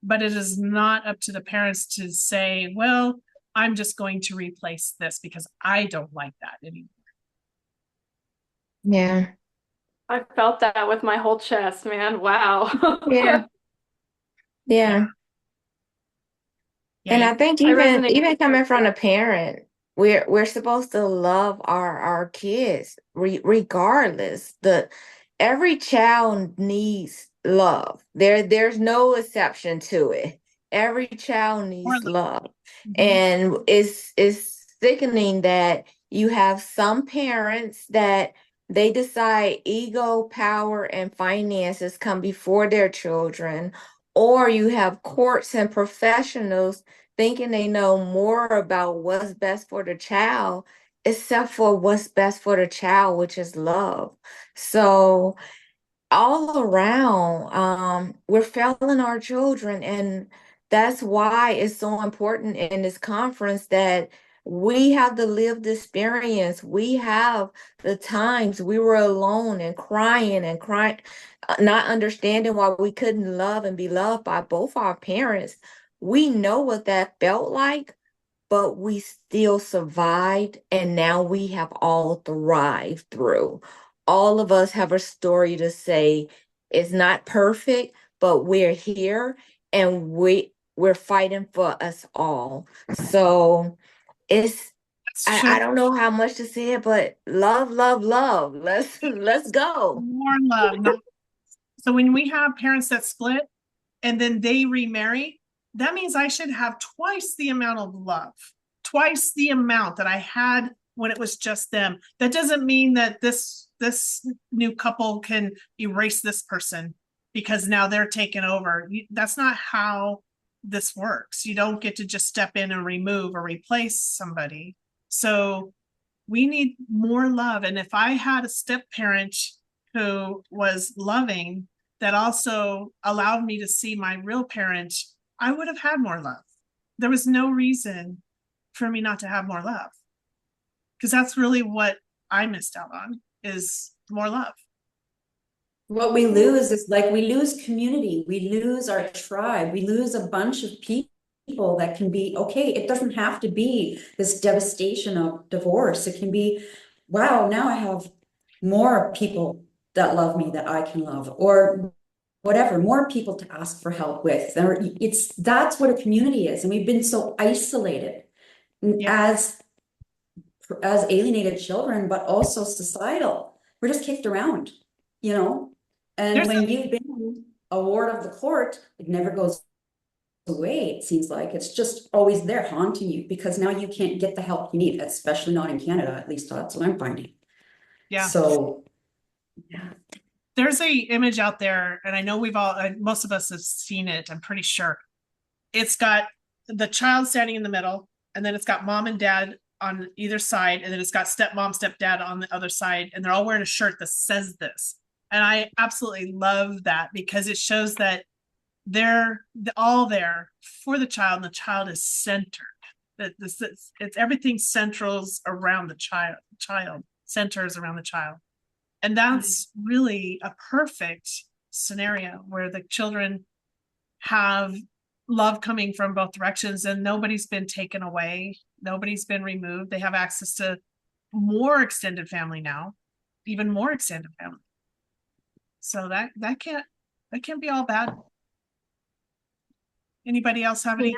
but it is not up to the parents to say, well, I'm just going to replace this because I don't like that anymore. Yeah. I felt that with my whole chest, man. Wow. Yeah. Yeah. And I think even coming from a parent, we're supposed to love our kids regardless. Every child needs love. There's no exception to it. Every child needs love. And it's sickening that you have some parents that they decide ego, power, and finances come before their children, or you have courts and professionals thinking they know more about what's best for the child, except for what's best for the child, which is love. So all around, we're failing our children, and that's why it's so important in this conference that we have the lived experience. We have the times we were alone and crying, not understanding why we couldn't love and be loved by both our parents. We know what that felt like, but we still survived, and now we have all thrived through. All of us have a story to say. It's not perfect, but we're here, and we're fighting for us all. So I don't know how much to say, but love, love, love. Let's go. More love. So when we have parents that split and then they remarry, that means I should have twice the amount of love, twice the amount that I had when it was just them. That doesn't mean that this new couple can erase this person because now they're taking over. That's not how this works. You don't get to just step in and remove or replace somebody. So we need more love. And if I had a step parent who was loving, that also allowed me to see my real parent, I would have had more love. There was no reason for me not to have more love, because that's really what I missed out on, is more love. What we lose is we lose community, we lose our tribe, we lose a bunch of people that can be okay. It doesn't have to be this devastation of divorce. It can be, wow, now I have more people that love me that I can love, or whatever, more people to ask for help with. That's what a community is. And we've been so isolated as alienated children, but also societal. We're just kicked around, and when you've been a ward of the court, it never goes away. It seems like it's just always there haunting you, because now you can't get the help you need, especially not in Canada. At least that's what I'm finding. Yeah. So yeah. There's a image out there, and I know most of us have seen it, I'm pretty sure. It's got the child standing in the middle, and then it's got mom and dad on either side, and then it's got stepmom, stepdad on the other side, and they're all wearing a shirt that says this. And I absolutely love that, because it shows that they're all there for the child, and the child is centered. that it's everything centers around the child, and that's really a perfect scenario where the children have love coming from both directions, and nobody's been taken away, nobody's been removed. They have access to more extended family now, even more extended family. So that can't be all bad. Anybody else have any?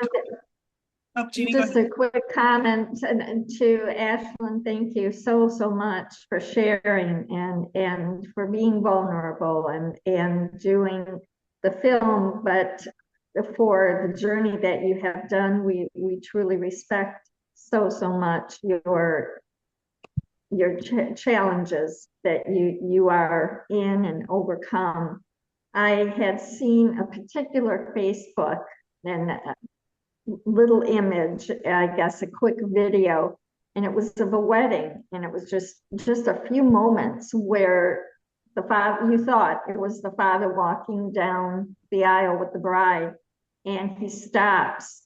Oh, Jeannie, just a quick comment to Ashlynn. Thank you so much for sharing and for being vulnerable and doing the film, but for the journey that you have done. We truly respect so much your challenges that you are in and overcome. I had seen a particular Facebook and little image, I guess a quick video, and it was of a wedding, and it was just a few moments where the father, you thought it was the father walking down the aisle with the bride, and he stops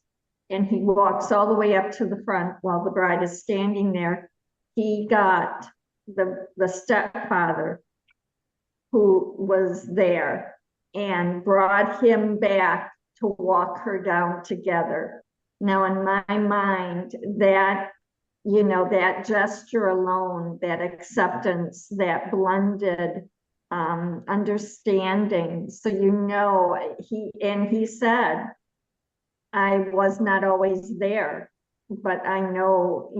and he walks all the way up to the front while the bride is standing there. He got the stepfather who was there and brought him back to walk her down together. Now, in my mind, that, that gesture alone, that acceptance, that blended understanding. So, he said, I was not always there, but I know,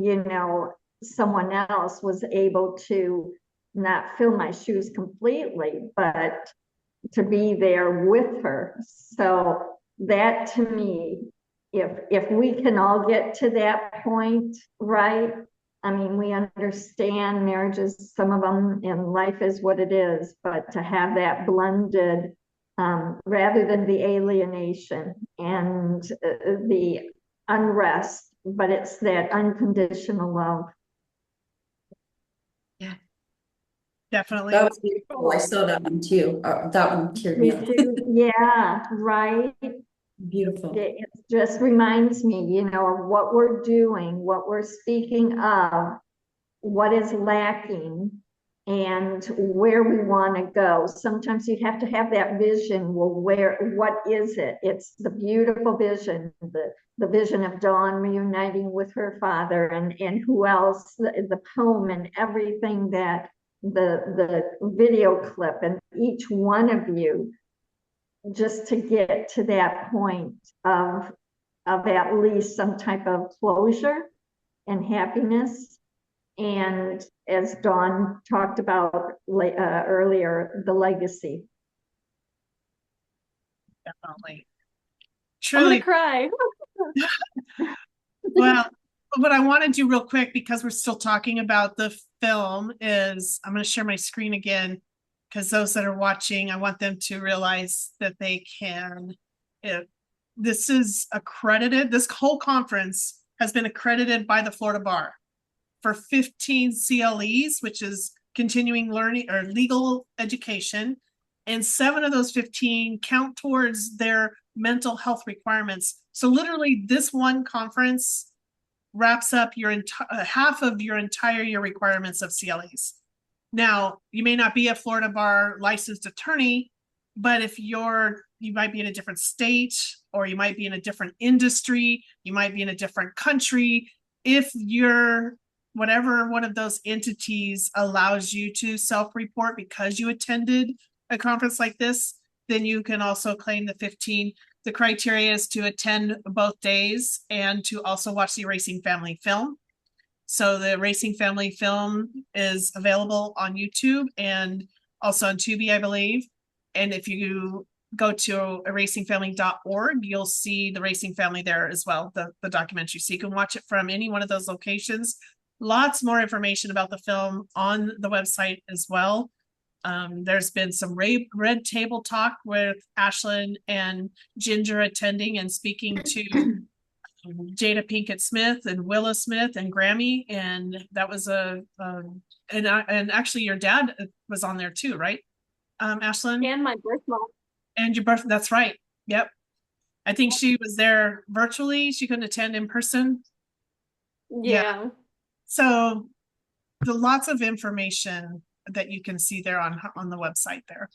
someone else was able to not fill my shoes completely, but to be there with her. So that, to me, if we can all get to that point, right? I mean, we understand marriages, some of them, and life is what it is, but to have that blended, rather than the alienation and the unrest, but it's that unconditional love. Yeah, definitely. That was beautiful. I saw that one too. That one teared me up. Yeah, right. Beautiful. It just reminds me, of what we're doing, what we're speaking of, what is lacking, and where we want to go. Sometimes you have to have that vision. Well, what is it? It's the beautiful vision, the vision of Dawn reuniting with her father, and who else, the poem and everything, that the video clip, and each one of you, just to get to that point of at least some type of closure and happiness. And as Dawn talked about earlier, the legacy. Definitely. Truly. I'm gonna cry. Well, what I want to do real quick, because we're still talking about the film, is I'm going to share my screen again, because those that are watching, I want them to realize that they can. This is accredited. This whole conference has been accredited by the Florida Bar for 15 CLEs, which is continuing learning or legal education. And 7 of those 15 count towards their mental health requirements. So literally this one conference wraps up your half of your entire year requirements of CLEs. Now, you may not be a Florida Bar licensed attorney, but if you might be in a different state, or you might be in a different industry, you might be in a different country. If you're whatever one of those entities allows you to self-report because you attended a conference like this, then you can also claim the 15. The criteria is to attend both days and to also watch the Erasing Family film. So the Erasing Family film is available on YouTube and also on Tubi, I believe. And if you go to erasingfamily.org, you'll see the Erasing Family there as well, the documentary. So you can watch it from any one of those locations. Lots more information about the film on the website as well. There's been some red table talk with Ashlynn and Ginger attending and speaking to Jada Pinkett Smith and Willa Smith and Grammy, and that was and actually your dad was on there too, right, Ashlynn? And my birth mom. And your birth, that's right. Yep. I think she was there virtually. She couldn't attend in person. Yeah. So the lots of information that you can see there on the website there.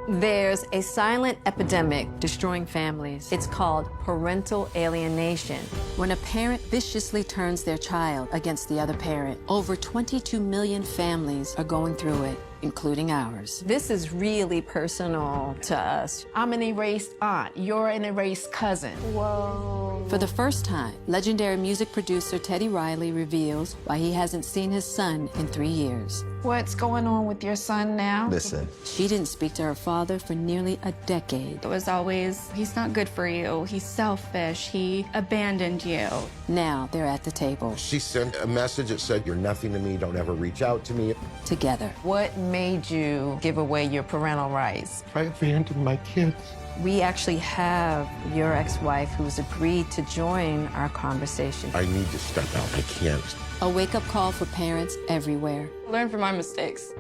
There's a silent epidemic destroying families. It's called parental alienation. When a parent viciously turns their child against the other parent, over 22 million families are going through it, including ours. This is really personal to us. I'm an erased aunt. You're an erased cousin. Whoa. For the first time, legendary music producer Teddy Riley reveals why he hasn't seen his son in 3 years. What's going on with your son now? Listen. She didn't speak to her father for nearly a decade. It was always, he's not good for you, he's selfish, he abandoned you. Now they're at the table. She sent a message that said, "You're nothing to me, don't ever reach out to me." Together. What made you give away your parental rights? I abandoned my kids. We actually have your ex-wife who's agreed to join our conversation. I need to step out. I can't. A wake-up call for parents everywhere. Learn from our mistakes.